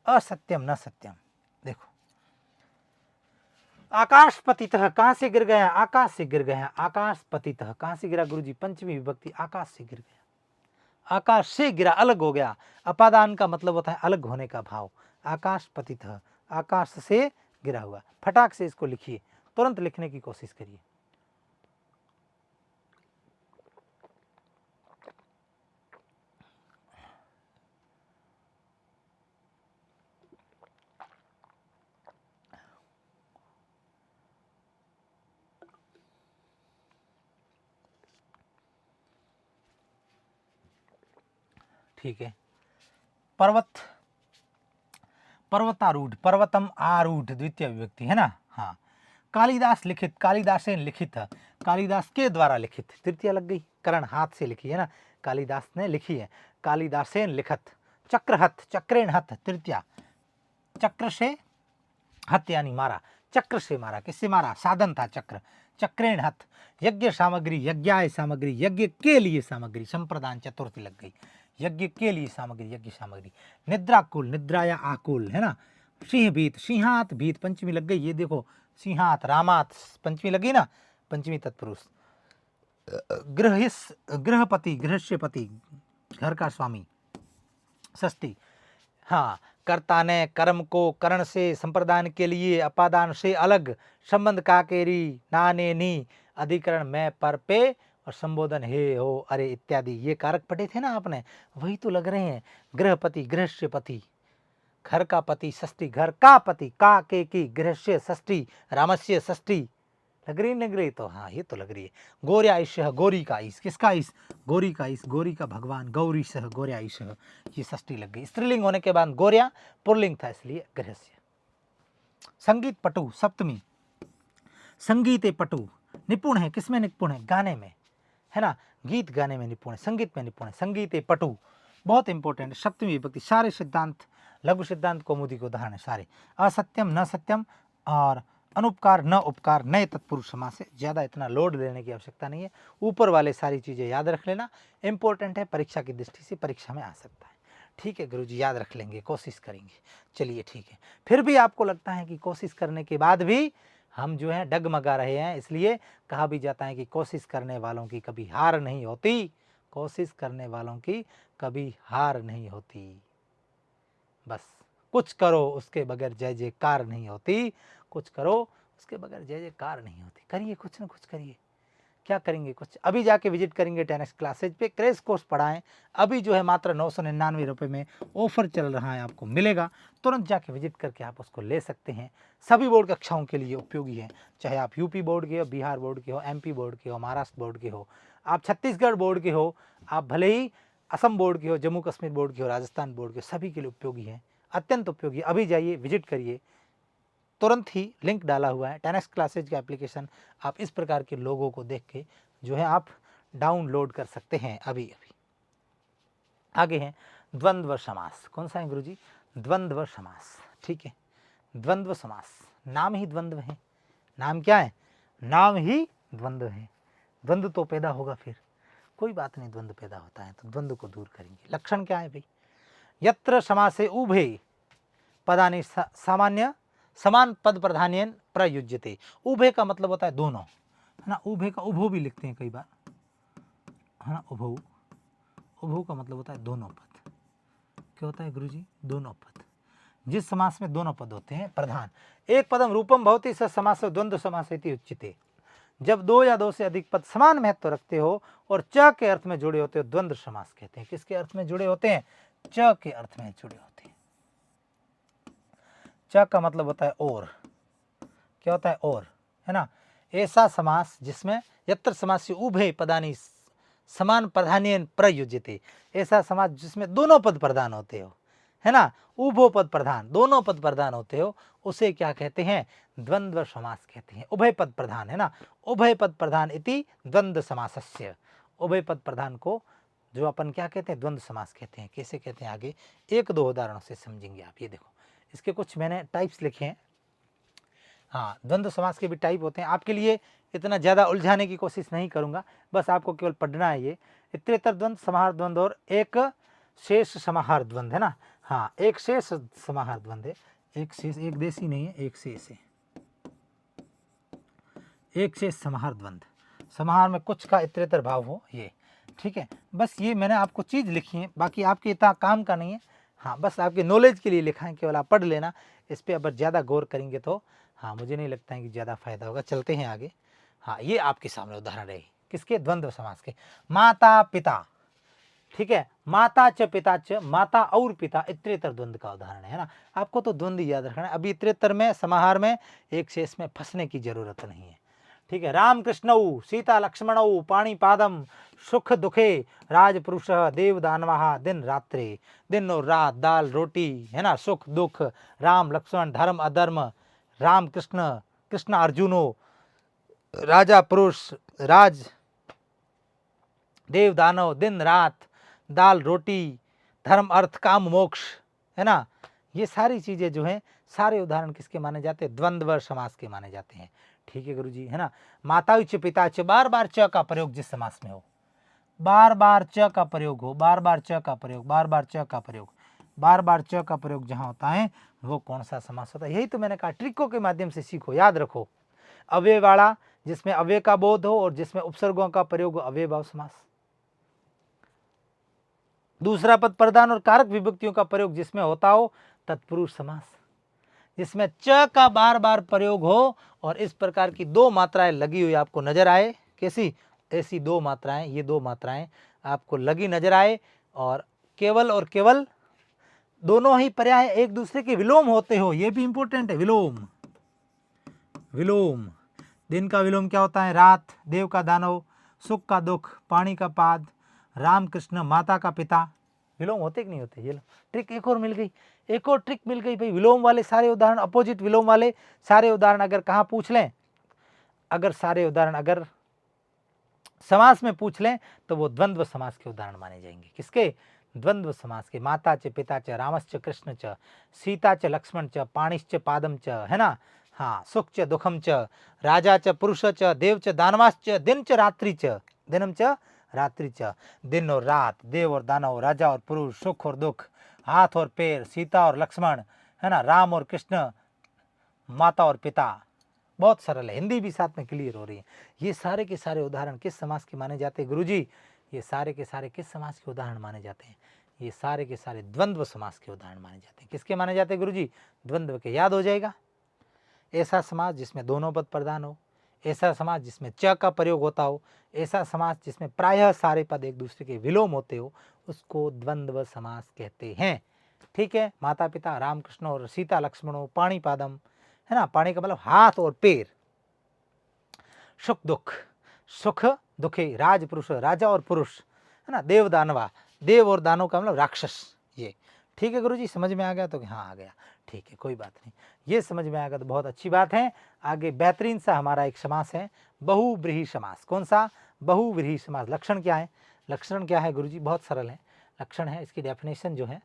असत्यम न सत्यम, देखो, आकाश पतितः, कहाँ से गिर गया? आकाश से गिर गया। आकाश पतितः, कहाँ से गिरा गुरुजी? पंचमी विभक्ति, आकाश से गिर गया, आकाश से गिरा, अलग हो गया। अपादान का मतलब होता है अलग होने का भाव। आकाश पतितः, आकाश से गिरा हुआ। फटाक से इसको लिखिए, तुरंत लिखने की कोशिश करिए। ठीक है, पर्वत, पर्वतारूढ़, पर्वतम आरूढ़, द्वितीय विभक्ति है ना। हाँ, कालिदास लिखित, कालिदासेन लिखित, कालिदास के द्वारा लिखित, तृतीया लग गई, करण हाथ से लिखी है ना, कालिदास ने लिखी है, कालिदासेन लिखत। चक्रहत, चक्रेण हत, तृतीया, चक्र से हत यानी मारा, चक्र से मारा, किससे मारा, साधन था चक्र, चक्रेण हत। यज्ञ सामग्री, यज्ञाय सामग्री, यज्ञ के लिए सामग्री, संप्रदान चतुर्थी लग गई, यज्ञ के लिए सामग्री, यज्ञ सामग्री। निद्राकुल, निद्रा या आकुल है ना। सिंह भीत, सिंहात भीत, पंचमी लग गई, ये देखो सिंहात, रामात पंचमी लगी ना, पंचमी तत्पुरुष। गृहपति, गृहस्यपति, घर का स्वामी, षष्ठी। हाँ, कर्ता ने कर्म को करण से, संप्रदान के लिए, अपादान से अलग, संबंध काकेरी, नाने नी, अधिकरण में पर पे, और संबोधन हे हो अरे इत्यादि। ये कारक पढ़े थे ना आपने, वही तो लग रहे हैं। गृहपति, गृहस्य पति, घर का पति, षष्ठी, घर का पति, का के की, गृहस्य षष्ठी, रामस्य षष्ठी, लग रही तो हाँ ये तो लग रही है। गौर्याईश, गौरी का ईश, किसका ईश, गौरी का ईश, गौरी का भगवान, गौरी सह, गौर्याईश, ये षष्ठी लग गई। स्त्रीलिंग होने के बाद गौर्या पुल्लिंग था, इसलिए गृहस्य। संगीत पटु, सप्तमी, संगीते पटु, निपुण है, किसमें निपुण है, गाने में है ना, गीत गाने में निपुण है, संगीत में निपुण है, संगीते पटु, बहुत इंपॉर्टेंट। सप्तमी विभक्ति, सारे सिद्धांत, लघु सिद्धांत कौमुदी के उदाहरण है सारे। असत्यम, न सत्यम, और अनुपकार, न उपकार, नए तत्पुरुष समास से। ज़्यादा इतना लोड लेने की आवश्यकता नहीं है, ऊपर वाले सारी चीज़ें याद रख लेना, इंपॉर्टेंट है, परीक्षा की दृष्टि से परीक्षा में आ सकता है। ठीक है गुरुजी, याद रख लेंगे, कोशिश करेंगे। चलिए ठीक है, फिर भी आपको लगता है कि कोशिश करने के बाद भी हम जो है डगमगा रहे हैं, इसलिए कहा भी जाता है कि कोशिश करने वालों की कभी हार नहीं होती, कोशिश करने वालों की कभी हार नहीं होती। बस कुछ करो उसके बगैर जय जयकार नहीं होती, कुछ करो उसके बगैर जय जयकार नहीं होती। करिए, कुछ ना कुछ करिए। क्या करेंगे, कुछ अभी जाके विजिट करेंगे 10x क्लासेज पे, क्रैश कोर्स पढ़ाएं। अभी जो है मात्र 999 रुपये में ऑफर चल रहा है, आपको मिलेगा, तुरंत जाके विजिट करके आप उसको ले सकते हैं। सभी बोर्ड कक्षाओं के लिए उपयोगी है, चाहे आप यूपी बोर्ड के हो, बिहार बोर्ड के हो, एमपी बोर्ड के हो, महाराष्ट्र बोर्ड के हो, आप छत्तीसगढ़ बोर्ड के हो, आप भले ही असम बोर्ड के हो, जम्मू कश्मीर बोर्ड के हो, राजस्थान बोर्ड के हो, सभी के लिए उपयोगी है, अत्यंत उपयोगी। अभी जाइए, विजिट करिए, तुरंत ही लिंक डाला हुआ है 10x क्लासेज का एप्लीकेशन, आप इस प्रकार के लोगों को देख के जो है आप डाउनलोड कर सकते हैं अभी अभी। आगे हैं द्वंद्व समास, कौन सा है गुरुजी, द्वंद्व समास। ठीक है, द्वंद्व समास, नाम ही द्वंद्व है, नाम क्या है, नाम ही द्वंद्व है, द्वंद्व तो पैदा होगा, फिर कोई बात नहीं, द्वंद्व पैदा होता है तो द्वंद्व को दूर करेंगे। लक्षण क्या है भाई, यत्र समासे उभे पदानि सामान्य समान पद प्रधान्येन प्रयुज्यते। उभय का मतलब होता है दोनों, है ना, उभय का उभो भी लिखते हैं कई बार, है ना, उभो, उभो का मतलब होता है दोनों पद। क्या होता है गुरुजी, दोनों पद। जिस समास में दोनों पद होते हैं प्रधान, एक पदम रूपम भवति स समास द्वंद्व समास इति उच्यते। जब दो या दो से अधिक पद समान महत्व रखते हो और च के अर्थ में जुड़े होते हो, द्वंद्व समास कहते हैं। किसके अर्थ में जुड़े होते हैं, च के अर्थ में जुड़े होते हैं। च का मतलब होता है और, क्या होता है और, है ना। ऐसा समास जिसमें यत्र समास्य उभय पदानि समान प्रधान्येन प्रयुज्यते, ऐसा समास जिसमें दोनों पद प्रधान होते हो, है ना, उभो पद प्रधान, दोनों पद प्रधान होते हो, उसे क्या कहते हैं, द्वंद्व समास कहते हैं। उभय पद प्रधान, है ना, उभय पद प्रधान इति द्वंद्व समासस्य। उभय पद प्रधान को जो अपन क्या कहते हैं, द्वंद्व समास कहते हैं। कैसे कहते हैं, आगे एक दो उदाहरणों से समझेंगे आप। ये देखो, इसके कुछ मैंने टाइप्स लिखे हैं। हाँ, द्वंद्व समास के भी टाइप होते हैं, आपके लिए इतना ज़्यादा उलझाने की कोशिश नहीं करूँगा, बस आपको केवल पढ़ना है। ये इतरेतर द्वंद्व, समाहार द्वंद्व और एक शेष समाहार द्वंद्व, है ना। हाँ, एक शेष समाहार द्वंद्व है, एक शेष, एक देशी नहीं है, एक शेष है, एक शेष समाहार द्वंद्व। समाहार में कुछ का इतरेतर भाव हो, ये ठीक है। बस ये मैंने आपको चीज़ लिखी है, बाकी आपके इतना काम का नहीं है। हाँ, बस आपके नॉलेज के लिए लिखा है, केवल आप पढ़ लेना। इस पर अगर ज़्यादा गौर करेंगे तो हाँ, मुझे नहीं लगता है कि ज़्यादा फायदा होगा। चलते हैं आगे। हाँ, ये आपके सामने उदाहरण रहे, किसके, द्वंद्व समास के। माता पिता, ठीक है, माता च पिता च, माता और पिता इतरेतर द्वंद्व का उदाहरण है ना। आपको तो द्वंद्व याद रखना है, अभी इतरेतर में, समाहार में, एक शेष में फंसने की जरूरत नहीं है। ठीक है, राम कृष्णौ सीता लक्ष्मणौ पाणिपादम सुख दुखे राजपुरुष देव दानवाहा दिन रात्रे, दिन और रात, दाल रोटी, है ना, सुख दुख, राम लक्ष्मण, धर्म अधर्म, राम कृष्ण, कृष्ण अर्जुनो, राजा पुरुष, राज देव दानव, दिन रात, दाल रोटी, धर्म अर्थ काम मोक्ष, है ना, ये सारी चीजें जो हैं सारे उदाहरण किसके माने जाते हैं? द्वंद्व समास के माने जाते हैं। ठीक है गुरुजी, है ना। माता च पिता च, बार बार च का प्रयोग जिस समास में हो, बार बार च का प्रयोग हो, बार बार च का प्रयोग, बार बार च का प्रयोग, बार बार च का प्रयोग जहां होता है वो कौन सा समास होता है? यही तो मैंने कहा, ट्रिकों के माध्यम से सीखो, याद रखो। अव्यय वाला जिसमें अव्यय का बोध हो और जिसमें उपसर्गों का प्रयोग हो, अव्यय भाव समास। दूसरा पद प्रधान और कारक विभक्तियों का प्रयोग जिसमें होता हो, तत्पुरुष समास। जिसमें च का बार बार प्रयोग हो और इस प्रकार की दो मात्राएं लगी हुई आपको नजर आए, कैसी? ऐसी दो मात्राएं, ये दो मात्राएं आपको लगी नजर आए और केवल दोनों ही पर्याय एक दूसरे के विलोम होते हो, ये भी इंपॉर्टेंट है। विलोम, विलोम, दिन का विलोम क्या होता है? रात, देव का दानव, सुख का दुख, पानी का पाद, राम कृष्ण, माता का पिता, विलोम होते कि नहीं होते? ये लो ट्रिक एक और मिल गई, एक और ट्रिक मिल गई भाई। विलोम वाले सारे उदाहरण, अपोजिट विलोम वाले सारे उदाहरण अगर कहाँ पूछ लें, अगर सारे उदाहरण अगर समास में पूछ लें तो वो द्वंद्व समास के उदाहरण माने जाएंगे। किसके? द्वंद्व समास के। माता च पिता च, रामश्च कृष्ण च, सीता च लक्ष्मण च, पाणिश्च पादम च, है ना, हाँ, सुख च दुखम च, राजा च पुरुष च, देव च दानवाश्च, दिन च रात्रि च, दिनम च रात्रि च, दिन और रात, देव और दानव, राजा और पुरुष, सुख और दुख, हाथ और पैर, सीता और लक्ष्मण, है ना, राम और कृष्ण, माता और पिता। बहुत सरल है, हिंदी भी साथ में क्लियर हो रही है। ये सारे के सारे उदाहरण किस समास के माने जाते हैं गुरुजी? ये सारे के सारे किस समास के उदाहरण माने जाते हैं? ये सारे के सारे द्वंद्व समास के उदाहरण माने जाते हैं। किसके माने जाते हैं गुरुजी? द्वंद्व के। याद हो जाएगा। ऐसा समास जिसमें दोनों पद प्रधान हो, ऐसा समास जिसमें च का प्रयोग होता हो, ऐसा समास जिसमें प्रायः सारे पद एक दूसरे के विलोम होते हो, उसको द्वंद्व समास कहते हैं। ठीक है। माता पिता, राम कृष्ण और सीता लक्ष्मणों, पाणी पादम, है ना, पाणी का मतलब हाथ और पैर, सुख दुख, सुख दुखी, राज पुरुष, राजा और पुरुष, है ना, देव दानवा, देव और दानव का मतलब राक्षस। ये ठीक है गुरुजी, समझ में आ गया? तो हाँ आ गया, ठीक है, कोई बात नहीं, ये समझ में आ गया तो बहुत अच्छी बात है। आगे बेहतरीन सा हमारा एक समास है, बहुव्रीहि समास। कौन सा? बहुव्रीहि समास। लक्षण क्या है? लक्षण क्या है गुरुजी? बहुत सरल है। लक्षण है, इसकी डेफिनेशन जो है,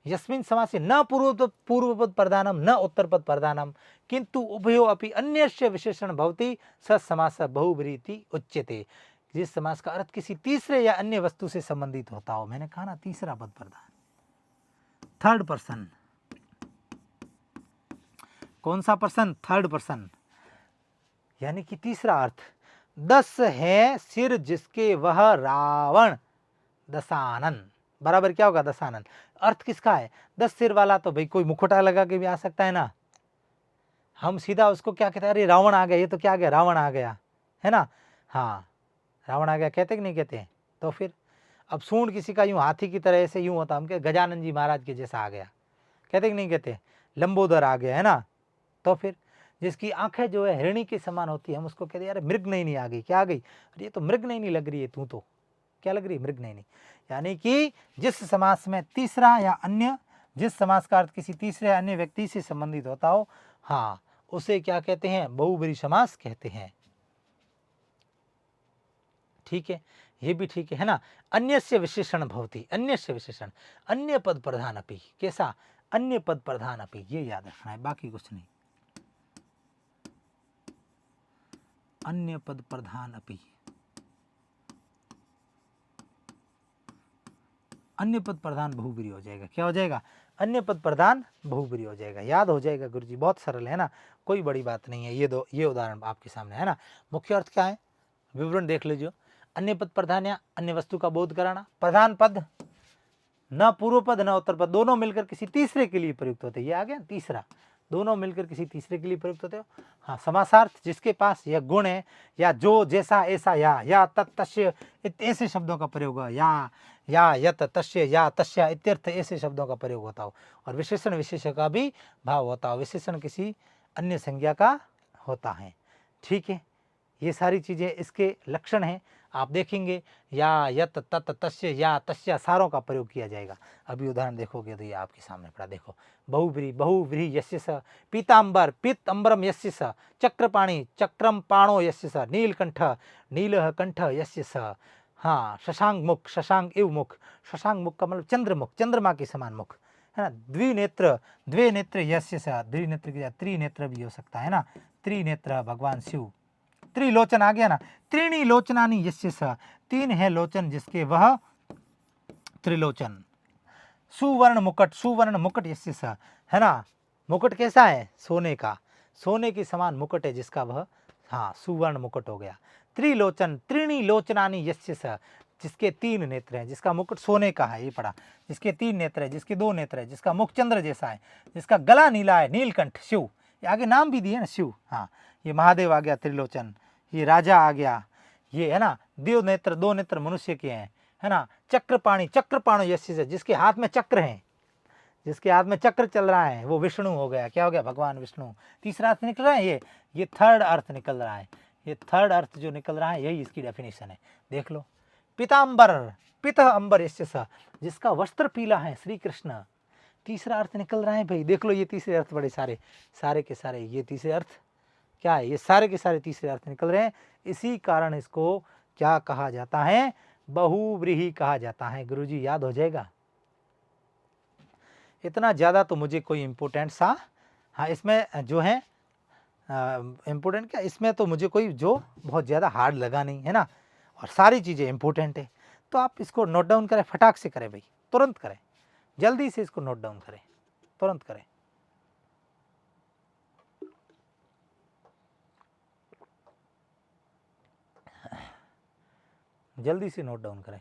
यस्मिन् समासे न पूर्वपद प्रधानम न उत्तरपद प्रधानम किंतु उभयो अपि अन्यस्य विशेषण भवति स समास बहुव्रीहि उच्यते। जिस समास का अर्थ किसी तीसरे या अन्य वस्तु से संबंधित होता हो। मैंने कहा ना, तीसरा पद प्रधान, थर्ड पर्सन। कौन सा पर्सन? थर्ड पर्सन, यानी कि तीसरा अर्थ। 10 है सिर जिसके वह रावण दशानन, बराबर क्या होगा? दशानन। अर्थ किसका है? 10 सिर वाला तो भाई कोई मुखौटा लगा के भी आ सकता है ना। हम सीधा उसको क्या कहते हैं? अरे रावण आ गया, ये तो क्या आ गया? रावण आ गया, है ना, हाँ, रावण आ गया कहते कि नहीं कहते? तो फिर अब सूंड किसी का यूं हाथी की तरह ऐसे यूं होता, हम कहते गजानन जी महाराज के जैसा आ गया, कहते कि नहीं कहते? लंबोदर आ गया, है ना। तो फिर जिसकी आंखें जो है हिरणी के समान होती है, हम उसको कहते हैं यार मृग नयनी आ गई। क्या आ गई? अरे ये तो मृग नयनी लग रही है, तू तो क्या लग रही है? मृग नयनी। यानी कि जिस समास में तीसरा या अन्य, जिस समास का अर्थ किसी तीसरे या अन्य व्यक्ति से संबंधित होता हो, हाँ, उसे क्या कहते हैं? बहुव्रीहि समास कहते हैं। ठीक है, ये भी ठीक है ना। अन्यस्य विशेषण भवति, अन्यस्य विशेषण, अन्य पद प्रधान अपि। कैसा? अन्य पद प्रधान अपि, ये याद रखना है, बाकी कुछ नहीं। अन्य पद प्रधान अपि, अन्य पद प्रधान बहुव्रीहि हो जाएगा। क्या हो जाएगा? अन्य पद प्रधान बहुव्रीहि हो जाएगा। याद हो जाएगा गुरुजी, बहुत सरल है ना, कोई बड़ी बात नहीं है। ये उदाहरण आपके सामने है ना। मुख्य अर्थ क्या है? विवरण देख लीजिए। अन्य पद प्रधान या अन्य वस्तु का बोध कराना। प्रधान पद न पूर्व पद न उत्तर पद, दोनों मिलकर किसी तीसरे के लिए प्रयुक्त होते हैं। ये आ गया तीसरा, दोनों मिलकर किसी तीसरे के लिए प्रयुक्त होते हो। हाँ, समासार्थ जिसके पास यह गुण है, या जो, जैसा, ऐसा, या तत् तस्य, ऐसे शब्दों का प्रयोग हो, या यत तस्य, या तस्य इत्यर्थ, ऐसे शब्दों का प्रयोग होता हो। और विशेषण विशेषण का भी भाव होता हो, विशेषण किसी अन्य संज्ञा का होता है। ठीक है, ये सारी चीजें इसके लक्षण हैं। आप देखेंगे या यत तत तस्य या तस्य सारों का प्रयोग किया जाएगा। अभी उदाहरण देखोगे तो ये आपके सामने पड़ा, देखो बहुव्रीहि बहुव्रीहि यस्य स, पीताम्बर पीत अम्बरम यस्य स, चक्रपाणि चक्रम पाणो यस्य स, नीलकंठ नीलः कंठ यस्य स। हाँ, शशांक इव मुख, शशांक मुख का मतलब चंद्रमुख, चंद्रमा के समान मुख, है ना। द्विनेत्र द्वे नेत्र यस्य स, द्विनेत्र की त्रिनेत्र भी हो सकता है ना, त्रिनेत्र भगवान शिव। त्रिलोचन आ गया ना, त्रीणी लोचनानि यस्य स, तीन है लोचन जिसके वह त्रिलोचन। सुवर्ण मुकुट यस्य स, है ना। मुकुट कैसा है? सोने का, सोने के समान मुकुट है जिसका वह, हाँ, सुवर्ण मुकुट हो गया। त्रिलोचन त्रीणी लोचनानि यस्य स, जिसके तीन नेत्र हैं, जिसका मुकुट सोने का है, ये पड़ा, जिसके तीन नेत्र है, जिसके दो नेत्र है, जिसका मुख चंद्र जैसा है, जिसका गला नीला है, नीलकंठ शिव। ये आगे नाम भी दिए ना शिव, हाँ, ये महादेव आ गया त्रिलोचन, ये राजा आ गया, ये है ना। देव नेत्र, दो नेत्र मनुष्य के हैं, है ना। चक्रपाणो यस्य स, जिसके हाथ में चक्र है, जिसके हाथ में चक्र चल रहा है वो विष्णु हो गया। क्या हो गया? भगवान विष्णु। तीसरा अर्थ निकल रहा है, ये थर्ड अर्थ निकल रहा है, ये थर्ड अर्थ जो निकल रहा है यही इसकी डेफिनेशन है, देख लो। पीताम्बर पित अंबर यस्य स, जिसका वस्त्र पीला है, श्री कृष्ण। तीसरा अर्थ निकल रहा है भाई, देख लो, ये तीसरे अर्थ बड़े सारे, सारे के सारे ये तीसरे अर्थ क्या है, ये सारे के सारे तीसरे अर्थ निकल रहे हैं। इसी कारण इसको क्या कहा जाता है? बहुव्रीहि कहा जाता है। गुरुजी याद हो जाएगा। इतना ज़्यादा तो मुझे कोई इम्पोर्टेंट सा, हाँ, इसमें जो है इम्पोर्टेंट क्या, इसमें तो मुझे कोई जो बहुत ज़्यादा हार्ड लगा नहीं, है ना, और सारी चीज़ें इम्पोर्टेंट है। तो आप इसको नोट डाउन करें, फटाक से करें भाई, तुरंत करें, जल्दी से इसको नोट डाउन करें, तुरंत करें। जल्दी से नोट डाउन करें।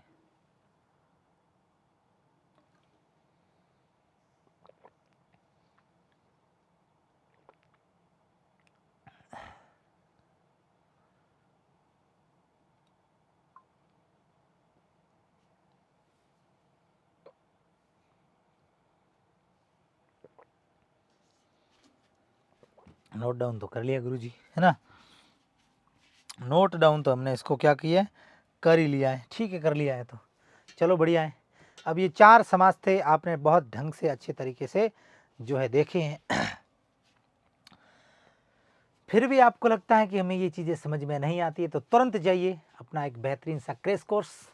नोट डाउन तो कर लिया गुरुजी, है ना। नोट डाउन तो हमने इसको क्या किया है, कर ही लिया है। ठीक है, कर लिया है तो चलो बढ़िया है। अब ये चार समास थे, आपने बहुत ढंग से अच्छे तरीके से जो है देखे हैं। फिर भी आपको लगता है कि हमें ये चीज़ें समझ में नहीं आती है तो तुरंत जाइए, अपना एक बेहतरीन सा क्रैश कोर्स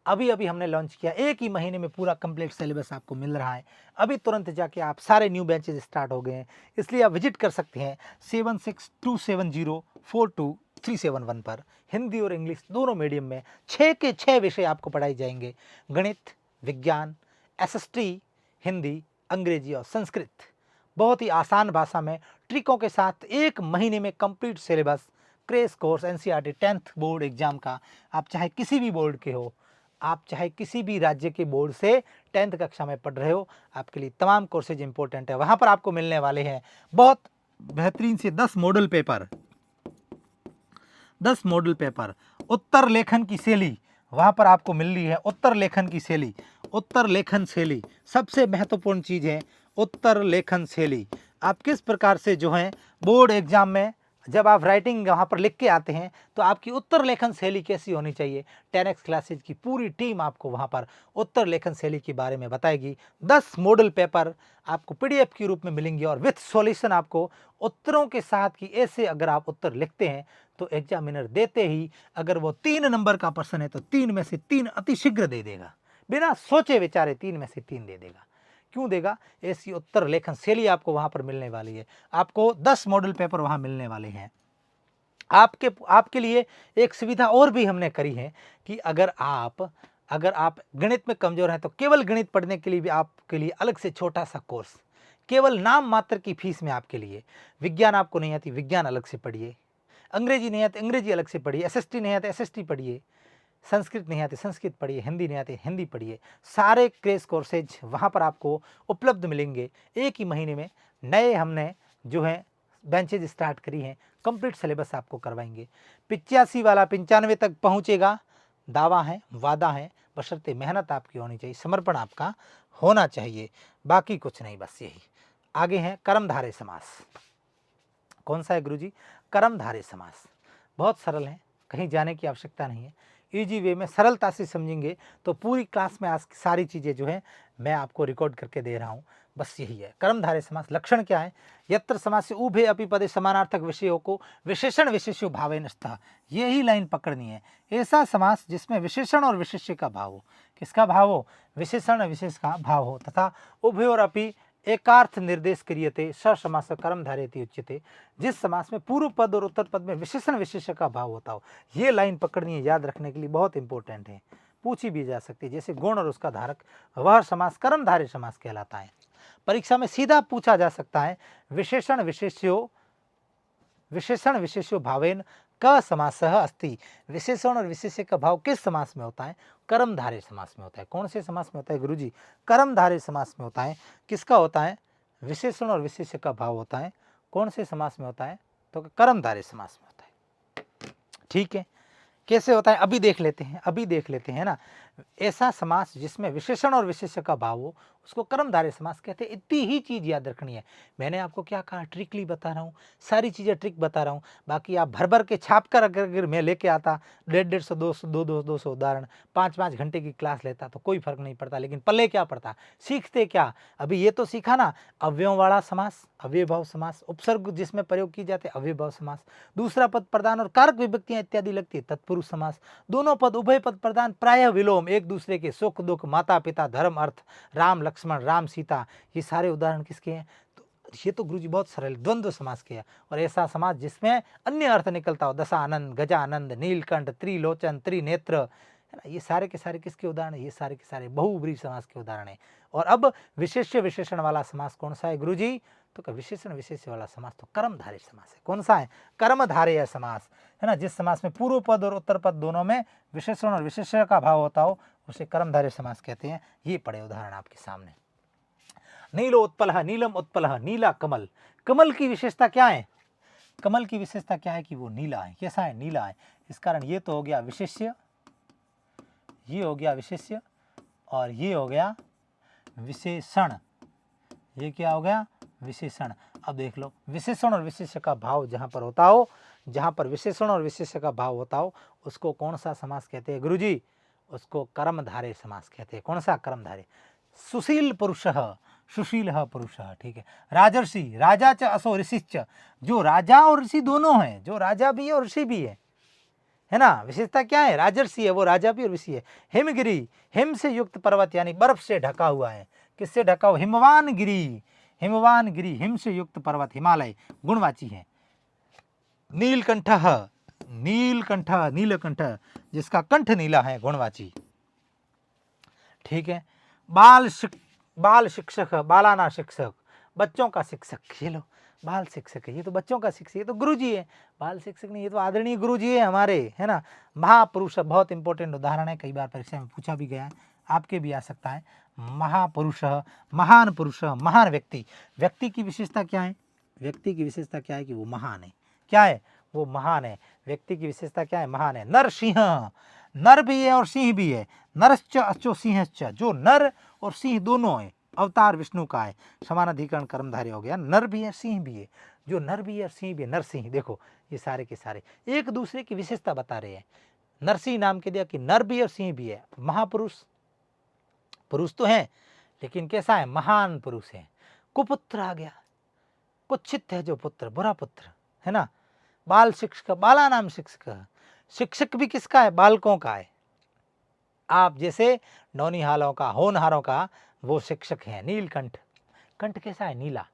अभी अभी हमने लॉन्च किया, एक ही महीने में पूरा कंप्लीट सिलेबस आपको मिल रहा है। अभी तुरंत जाके आप, सारे न्यू बैचेज स्टार्ट हो गए हैं, इसलिए आप विजिट कर सकते हैं 7627042371 पर। हिंदी और इंग्लिश दोनों मीडियम में 6 के 6 विषय आपको पढ़ाए जाएंगे, गणित, विज्ञान, एसएसटी, हिंदी, अंग्रेजी और संस्कृत। बहुत ही आसान भाषा में ट्रिकों के साथ एक महीने में complete syllabus, crash course NCERT 10th board exam का। आप चाहे किसी भी बोर्ड के हो, आप चाहे किसी भी राज्य के बोर्ड से 10th कक्षा में पढ़ रहे हो, आपके लिए तमाम कोर्सेज इंपॉर्टेंट है। वहाँ पर आपको मिलने वाले हैं बहुत बेहतरीन से 10 मॉडल पेपर, 10 मॉडल पेपर। उत्तर लेखन की शैली वहाँ पर आपको मिल रही है, उत्तर लेखन की शैली, उत्तर लेखन शैली सबसे महत्वपूर्ण चीज़ है। उत्तर लेखन शैली आप किस प्रकार से जो है बोर्ड एग्जाम में जब आप राइटिंग वहाँ पर लिख के आते हैं तो आपकी उत्तर लेखन शैली कैसी होनी चाहिए, 10x क्लासेज की पूरी टीम आपको वहाँ पर उत्तर लेखन शैली के बारे में बताएगी। 10 मॉडल पेपर आपको पीडीएफ के रूप में मिलेंगे और विथ सॉल्यूशन आपको उत्तरों के साथ कि ऐसे अगर आप उत्तर लिखते हैं तो एग्जामिनर देते ही अगर वो 3 नंबर का पर्सन है तो 3 में से 3 अतिशीघ्र दे देगा, बिना सोचे विचारे 3 में से 3 दे देगा। क्यों देगा? ऐसी उत्तर लेखन शैली आपको वहां पर मिलने वाली है। आपको 10 मॉडल पेपर वहां मिलने वाले हैं। आपके लिए एक सुविधा और भी हमने करी है कि अगर आप गणित में कमजोर हैं तो केवल गणित पढ़ने के लिए भी आपके लिए अलग से छोटा सा कोर्स, केवल नाम मात्र की फीस में आपके लिए। विज्ञान आपको नहीं आती, विज्ञान अलग से पढ़िए, अंग्रेजी नहीं आती, अंग्रेजी अलग से पढ़िए, एसएसटी नहीं आती, एसएसटी पढ़िए, संस्कृत नहीं आती, संस्कृत पढ़िए, हिंदी नहीं आती, हिंदी पढ़िए। सारे क्रैश कोर्सेज वहाँ पर आपको उपलब्ध मिलेंगे। एक ही महीने में नए हमने जो है बेंचेज स्टार्ट करी हैं, कंप्लीट सिलेबस आपको करवाएंगे। 85 वाला 95 तक पहुँचेगा, दावा है, वादा है, बशर्ते मेहनत आपकी होनी चाहिए, समर्पण आपका होना चाहिए, बाकी कुछ नहीं, बस यही। आगे है कर्मधारय समास। कौन सा है गुरुजी? कर्मधारय समास। बहुत सरल है, कहीं जाने की आवश्यकता नहीं है। इजी वे में सरलता से समझेंगे तो पूरी क्लास में आज की सारी चीज़ें जो है मैं आपको रिकॉर्ड करके दे रहा हूँ। बस यही है। कर्मधारय समास लक्षण क्या है? यत्र समास से उभय अपि पदे समानार्थक विषयों को विशेषण विशेष्यो भावेन स्तः, यही लाइन पकड़नी है। ऐसा समास जिसमें विशेषण और विशेष्य का भाव हो। किसका भाव हो? विशेषण विशेष का भाव हो। तथा उभयोर अपि एकार्थ निर्देश क्रियते स समास कर्मधारयति उच्यते, जिस समास में पूर्व पद और उत्तर पद में विशेषण विशेष्य का भाव होता हो। ये लाइन पकड़नी है, याद रखने के लिए बहुत इंपॉर्टेंट है, पूछी भी जा सकती है। जैसे गुण और उसका धारक, वह समास कर्मधारय समास कहलाता है। परीक्षा में सीधा पूछा जा सकता है विशेषण विशेष्यो भावेन क समासः अस्ति, विशेषण और विशेष्य का भाव किस समास में होता है? कर्मधारय समास में होता है। कौन से समास में होता है गुरुजी? कर्मधारय समास में होता है। किसका होता है? विशेषण और विशेष्य का भाव होता है। कौन से समास में होता है? तो कर्मधारय समास में होता है। ठीक है, कैसे होता है अभी देख लेते हैं ना। ऐसा समास जिसमें विशेषण और विशेष्य का भाव हो उसको कर्मधारय समास कहते हैं। इतनी ही चीज याद रखनी है। मैंने आपको क्या कहा? ट्रिकली बता रहा हूँ, सारी चीजें ट्रिक बता रहा हूँ। बाकी आप भर भर के छाप कर अगर मैं लेके आता 150 200 उदाहरण 5 घंटे की क्लास लेता तो कोई फर्क नहीं पड़ता। लेकिन पल्ले क्या पड़ता? सीखते क्या? अभी ये तो सीखा ना, अव्ययों वाला समास, अव्ययभाव समास, उपसर्ग जिसमें प्रयोग की जाते अव्ययभाव समास, दूसरा पद प्रधान और कारक विभक्तियां इत्यादि लगती है तत्पुरुष समास, दोनों पद उभय पद प्रधान प्रायः विलोम, एक दूसरे के सुख दुख, माता पिता, धर्म अर्थ, राम लक्ष्मण, राम सीता, ये सारे उदाहरण किसके हैं? तो ये तो गुरुजी बहुत सरल द्वंद्व समास के है। और ऐसा समास जिसमें अन्य अर्थ निकलता हो, दशानंद, गजानंद, नीलकंठ, त्रिलोचन, त्रिनेत्र, है ना, ये सारे के सारे किसके उदाहरण है? ये सारे के सारे बहुब्रीहि समास के उदाहरण है। और अब विशेष्य विशेषण वाला समास कौन सा है गुरुजी? तो विशेषण विशेष्य वाला समास तो कर्मधारय समास है। कौन सा है? कर्मधारय समास, है ना, जिस समास में पूर्व पद और उत्तर पद दोनों में विशेषण और विशेष्य का भाव होता हो उसे कर्मधारय समास कहते हैं। ये पड़े उदाहरण आपके सामने। नीलो उत्पलः, नीलम उत्पलः, नीला कमल। कमल की विशेषता क्या है? कमल की विशेषता क्या है कि वो नीला है। कैसा है? नीला है। इस कारण ये तो हो गया विशेष्य, ये हो गया विशेष्य, और ये हो गया विशेषण। ये क्या हो गया? विशेषण। अब देख लो, विशेषण और विशेष्य का भाव जहां पर होता हो, जहां पर विशेषण और विशेष्य का भाव होता हो उसको कौन सा समास कहते हैं गुरुजी? उसको कर्मधारय समास कहते हैं। कौन सा? कर्मधारय। सुशील पुरुषः, सुशील पुरुषः, ठीक है। राजर्षि, राजा च असो ऋषिश्च, जो राजा और ऋषि दोनों हैं, जो राजा भी है और ऋषि भी है ना। विशेषता क्या है? राजर्षि है, वो राजा भी और ऋषि है। हिमगिरी, हिम से युक्त पर्वत यानी बर्फ से ढका हुआ है। किससे ढका हुआ? हिमवान गिरी, हिमवान गिरी, हिम से युक्त पर्वत, हिमालय गुणवाची है। नीलकंठ, नीलकंठ, नीलकंठ जिसका कंठ नीला है, गुणवाची, ठीक है। बाल शिक्षक, बालाना शिक्षक, बच्चों का शिक्षक। ये लो बाल शिक्षक है, ये तो बच्चों का शिक्षक, ये तो गुरुजी है। बाल शिक्षक नहीं, ये तो आदरणीय गुरुजी है हमारे, है ना। महापुरुष बहुत इंपॉर्टेंट उदाहरण है, कई बार परीक्षा में पूछा भी गया है, आपके भी आ सकता है। महापुरुष, महान पुरुष, महान व्यक्ति। व्यक्ति की विशेषता क्या है? व्यक्ति की विशेषता क्या है कि वो महान है। क्या है? वो महान है। व्यक्ति की विशेषता क्या है? महान है। नर सिंह, नर भी है और सिंह भी है। नरश्च अचो सिंहश्च, जो नर और सिंह दोनों है, अवतार विष्णु का है। समानाधिकरण कर्मधारय हो गया। नर भी है, सिंह भी है। जो नर भी है, सिंह भी है, नरसिंह। देखो ये सारे के सारे एक दूसरे की विशेषता बता रहे हैं। नरसिंह नाम के दिया कि नर भी और सिंह भी है। महापुरुष, पुरुष तो है लेकिन कैसा है? महान पुरुष है। कुपुत्र आ गया, कुत्सित है जो पुत्र, बुरा पुत्र, है ना। बाल शिक्षक, बाला नाम शिक्षक, शिक्षक भी किसका है? बालकों का है। आप जैसे नौनिहालों का, होनहारों का वो शिक्षक है। नीलकंठ, कंठ कैसा है? नीला।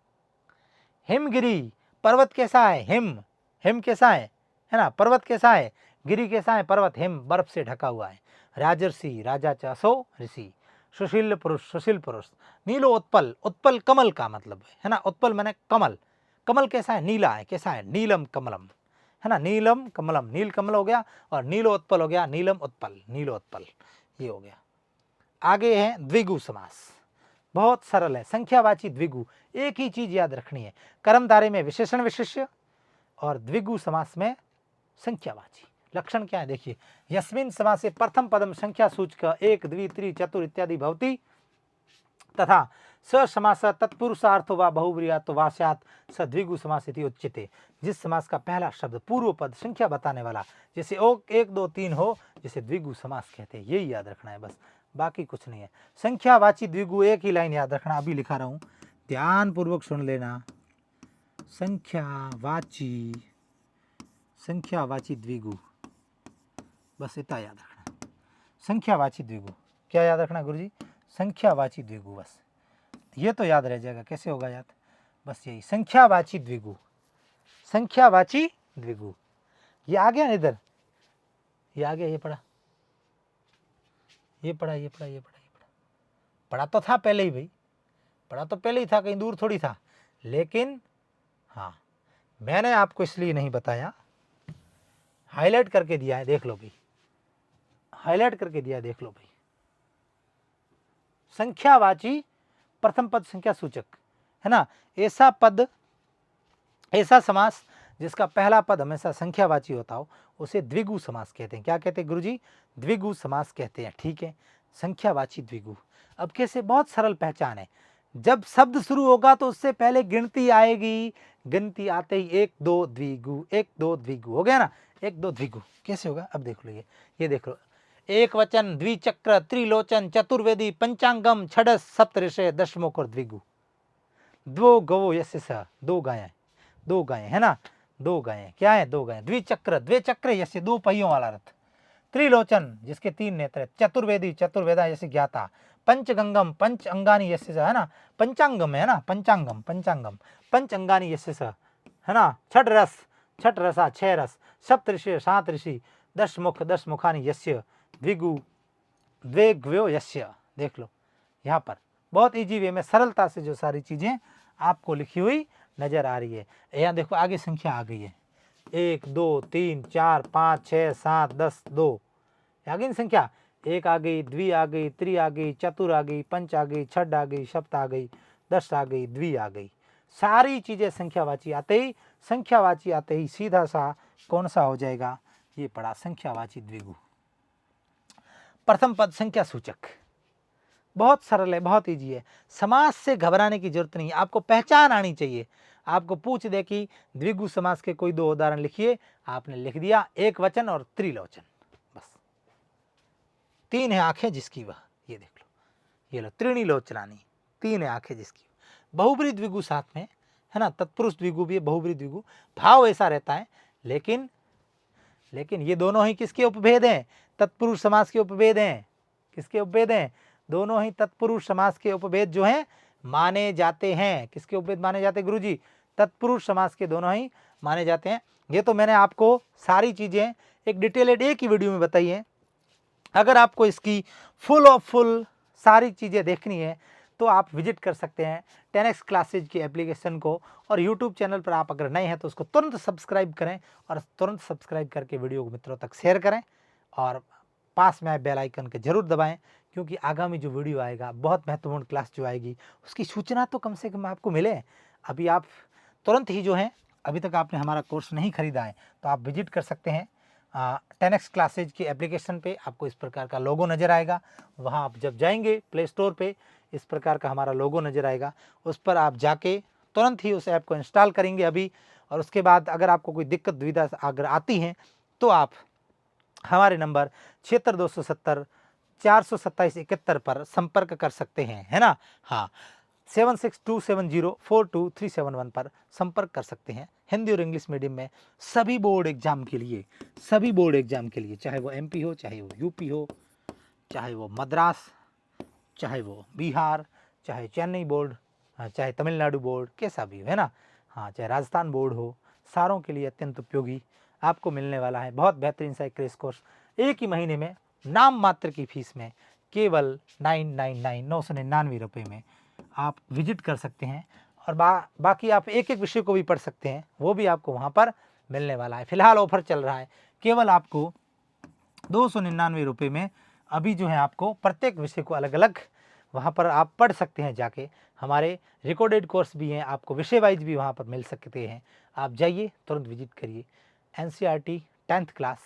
हिमगिरी, पर्वत कैसा है? हिम, हिम कैसा है ना। पर्वत कैसा है? गिरी कैसा है? पर्वत। हिम बर्फ से ढका हुआ है। राजर्षि, राजा च असो ऋषि। सुशील पुरुष, सुशील पुरुष। नीलो उत्पल, उत्पल कमल का मतलब है ना। उत्पल माने कमल। कमल कैसा है? नीला है। कैसा है? नीलम कमलम, है ना। नीलम कमलम, नील कमल हो गया, और नीलोत्पल हो गया, नीलम उत्पल, नीलोत्पल, ये हो गया। आगे है द्विगु समास, बहुत सरल है। संख्यावाची द्विगु, एक ही चीज याद रखनी है। कर्मधारय में विशेषण विशेष्य और द्विगु समास में संख्यावाची। लक्षण क्या है देखिए। यस्मिन् समासे प्रथम पदम संख्या सूचक एक द्वि त्रि चतुर इत्यादि भवति तथा स समास तत्पुरुषार्थो वा बहुब्रीयातो वा स्यात् स द्विगु समास इति उच्यते। जिस समास का पहला शब्द पूर्व पद संख्या बताने वाला, जैसे एक दो तीन हो, जैसे द्विगु समास कहते हैं। यही याद रखना है बस, बाकी कुछ नहीं है। संख्यावाची द्विगु एक ही लाइन याद रखना, अभी लिखा रहा हूं, ध्यान पूर्वक सुन लेना। संख्यावाची द्विगु, बस इतना याद रखना। संख्यावाची द्विगु क्या याद रखना गुरुजी? संख्यावाची द्विगु, बस ये तो याद रह जाएगा। कैसे होगा याद? बस यही, संख्यावाची द्विगु, संख्यावाची द्विगु। ये आ गया इधर, ये आ गया, ये पढ़ा, ये पढ़ा, ये पढ़ा, ये पढ़ा, ये पढ़ा। पढ़ा तो था पहले ही भाई, पढ़ा तो पहले ही था, कहीं दूर थोड़ी था। लेकिन हाँ, मैंने आपको इसलिए नहीं बताया, हाईलाइट करके दिया है, देख लो भाई, हाईलाइट करके दिया है, देख लो भाई। संख्यावाची प्रथम पद संख्या सूचक है ना, ऐसा पद, ऐसा समास जिसका पहला पद हमेशा संख्यावाची होता हो, उसे द्विगु समास कहते हैं। क्या कहते हैं गुरुजी? द्विगु समास कहते हैं। ठीक है, संख्यावाची द्विगु। अब कैसे? बहुत सरल पहचान है। जब शब्द शुरू होगा तो उससे पहले गिनती आएगी, गिनती आते ही एक दो द्विगु, एक दो द्विगु, हो गया ना, एक दो द्विगु। कैसे होगा? अब देख लो, ये देख लो, एक वचन, द्विचक्र, त्रिलोचन, चतुर्वेदी, पंचांगम, छड़स, सप्तऋषय, दशमुख और द्विगु। दो गवो यस्य स, दो गायें, दो गायें है ना, दो गायें, क्या है? दो गायें। द्विचक्र, द्विचक्र यस्य, दो पहियों वाला रथ। त्रिलोचन जिसके तीन नेत्र है। चतुर्वेदी, चतुर्वेदा यस्य ज्ञाता। पंचगंगम, पंच अंगानी यस्य स, है ना, पंचांगम है ना, पंचांगम, पंचांगम, पंच अंगानी यस्य स, है ना। छठ रस, छठ रसा, छह रस। सप्तऋषि, सात ऋषि। दशमुख, दश मुखानी यस्य। द्विगु, द्वेग्व्यो यस्य। देख लो, यहाँ पर बहुत इजी वे में सरलता से जो सारी चीजें आपको लिखी हुई नजर आ रही है। यहाँ देखो, आगे संख्या आ गई है, 1 2 3 4 5 6 7 10 2, आ गई संख्या। एक आ गई, द्वि आ गई, त्रि आ गई, चतुर आ गई, पंच आ गई, छठ आ गई, सप्त आ गई, 10 आ गई, द्वि आ गई। सारी चीजें संख्यावाची आते ही, संख्यावाची आते ही सीधा सा कौन सा हो जाएगा? ये पड़ा, संख्यावाची द्विगु। प्रथम पद संख्या सूचक, बहुत सरल है, बहुत इजी है। समास से घबराने की जरूरत नहीं, आपको पहचान आनी चाहिए। आपको पूछ दे कि द्विगु समास के कोई दो उदाहरण लिखिए, आपने लिख दिया, एक वचन और त्रिलोचन, बस। तीन है आंखें जिसकी वह, ये देख लो, ये लो, त्रिणीलोचनानी, तीन है आंखें जिसकी। बहुब्री द्विगु साथ में है ना, तत्पुरुष द्विगु भी है, बहुब्री द्विगु, भाव ऐसा रहता है। लेकिन ये दोनों ही किसके उपभेद हैं? तत्पुरुष समास के उपभेद हैं। किसके उपभेद हैं? दोनों ही तत्पुरुष समास के उपभेद जो हैं माने जाते हैं। किसके उपभेद माने जाते हैं गुरुजी? तत्पुरुष समास के दोनों ही माने जाते हैं। ये तो मैंने आपको सारी चीजें एक डिटेलेड एक ही वीडियो में बताई है। अगर आपको इसकी फुल ऑफ फुल सारी चीजें देखनी है तो आप विजिट कर सकते हैं 10x क्लासेज की एप्लीकेशन को, और यूट्यूब चैनल पर आप अगर नए हैं तो उसको तुरंत सब्सक्राइब करें, और तुरंत सब्सक्राइब करके वीडियो को मित्रों तक शेयर करें, और पास में आए बेल आइकन के जरूर दबाएं, क्योंकि आगामी जो वीडियो आएगा, बहुत महत्वपूर्ण क्लास जो आएगी, उसकी सूचना तो कम से कम आपको मिले। अभी आप तुरंत ही जो है, अभी तक आपने हमारा कोर्स नहीं खरीदा है तो आप विजिट कर सकते हैं 10x क्लासेज की एप्लीकेशन पे। आपको इस प्रकार का लोगो नज़र आएगा, वहाँ आप जब जाएंगे प्ले स्टोर पे, इस प्रकार का हमारा लोगो नज़र आएगा, उस पर आप जाके तुरंत ही उस ऐप को इंस्टॉल करेंगे अभी। और उसके बाद अगर आपको कोई दिक्कत दुविधा अगर आती हैं तो आप हमारे नंबर 76 427 71 पर संपर्क कर सकते हैं, है ना। हाँ, 7627042371 पर संपर्क कर सकते हैं। हिंदी और इंग्लिश मीडियम में सभी बोर्ड एग्जाम के लिए, सभी बोर्ड एग्जाम के लिए, चाहे वो एमपी हो, चाहे वो यूपी हो, चाहे वो मद्रास, चाहे वो बिहार, चाहे चेन्नई बोर्ड, चाहे तमिलनाडु बोर्ड, कैसा भी हो, है ना। हाँ, चाहे राजस्थान बोर्ड हो, सारों के लिए अत्यंत उपयोगी आपको मिलने वाला है। बहुत बेहतरीन सा क्रैश कोर्स, एक ही महीने में नाम मात्र की फीस में केवल 999 रुपये में आप विजिट कर सकते हैं। और बाकी आप एक एक विषय को भी पढ़ सकते हैं, वो भी आपको वहाँ पर मिलने वाला है। फिलहाल ऑफर चल रहा है, केवल आपको 299 रुपये में अभी जो है आपको प्रत्येक विषय को अलग अलग वहाँ पर आप पढ़ सकते हैं जाके। हमारे रिकॉर्डेड कोर्स भी हैं, आपको विषय वाइज भी वहाँ पर मिल सकते हैं। आप जाइए, तुरंत विजिट करिए। NCERT 10th क्लास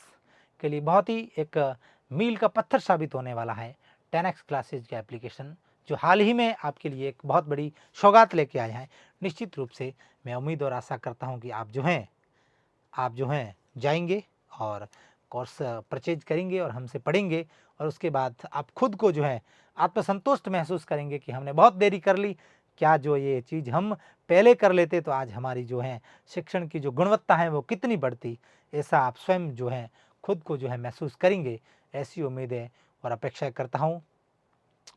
के लिए बहुत ही एक मील का पत्थर साबित होने वाला है 10x क्लासेज का एप्लीकेशन, जो हाल ही में आपके लिए एक बहुत बड़ी सौगात लेके आए हैं। निश्चित रूप से मैं उम्मीद और आशा करता हूँ कि आप जो हैं जाएँगे और कोर्स परचेज़ करेंगे और हमसे पढ़ेंगे और उसके बाद आप खुद को जो है आत्मसंतुष्ट महसूस करेंगे कि हमने बहुत देरी कर ली। क्या जो ये चीज़ हम पहले कर लेते तो आज हमारी जो है शिक्षण की जो गुणवत्ता है वो कितनी बढ़ती। ऐसा आप स्वयं जो है खुद को जो है महसूस करेंगे, ऐसी उम्मीदें और अपेक्षाएँ करता हूँ।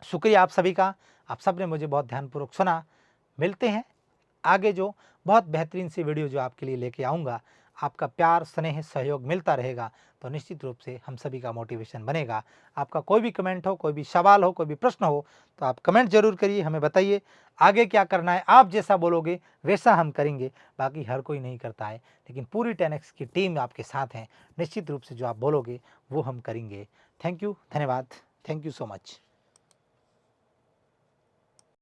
शुक्रिया आप सभी का, आप सबने मुझे बहुत ध्यानपूर्वक सुना। मिलते हैं आगे जो बहुत बेहतरीन सी वीडियो जो आपके लिए लेके आऊँगा। आपका प्यार, स्नेह, सहयोग मिलता रहेगा तो निश्चित रूप से हम सभी का मोटिवेशन बनेगा। आपका कोई भी कमेंट हो, कोई भी सवाल हो, कोई भी प्रश्न हो तो आप कमेंट ज़रूर करिए, हमें बताइए आगे क्या करना है। आप जैसा बोलोगे वैसा हम करेंगे। बाकी हर कोई नहीं करता है, लेकिन पूरी 10x की टीम आपके साथ है। निश्चित रूप से जो आप बोलोगे वो हम करेंगे। थैंक यू, धन्यवाद। Thank you so much.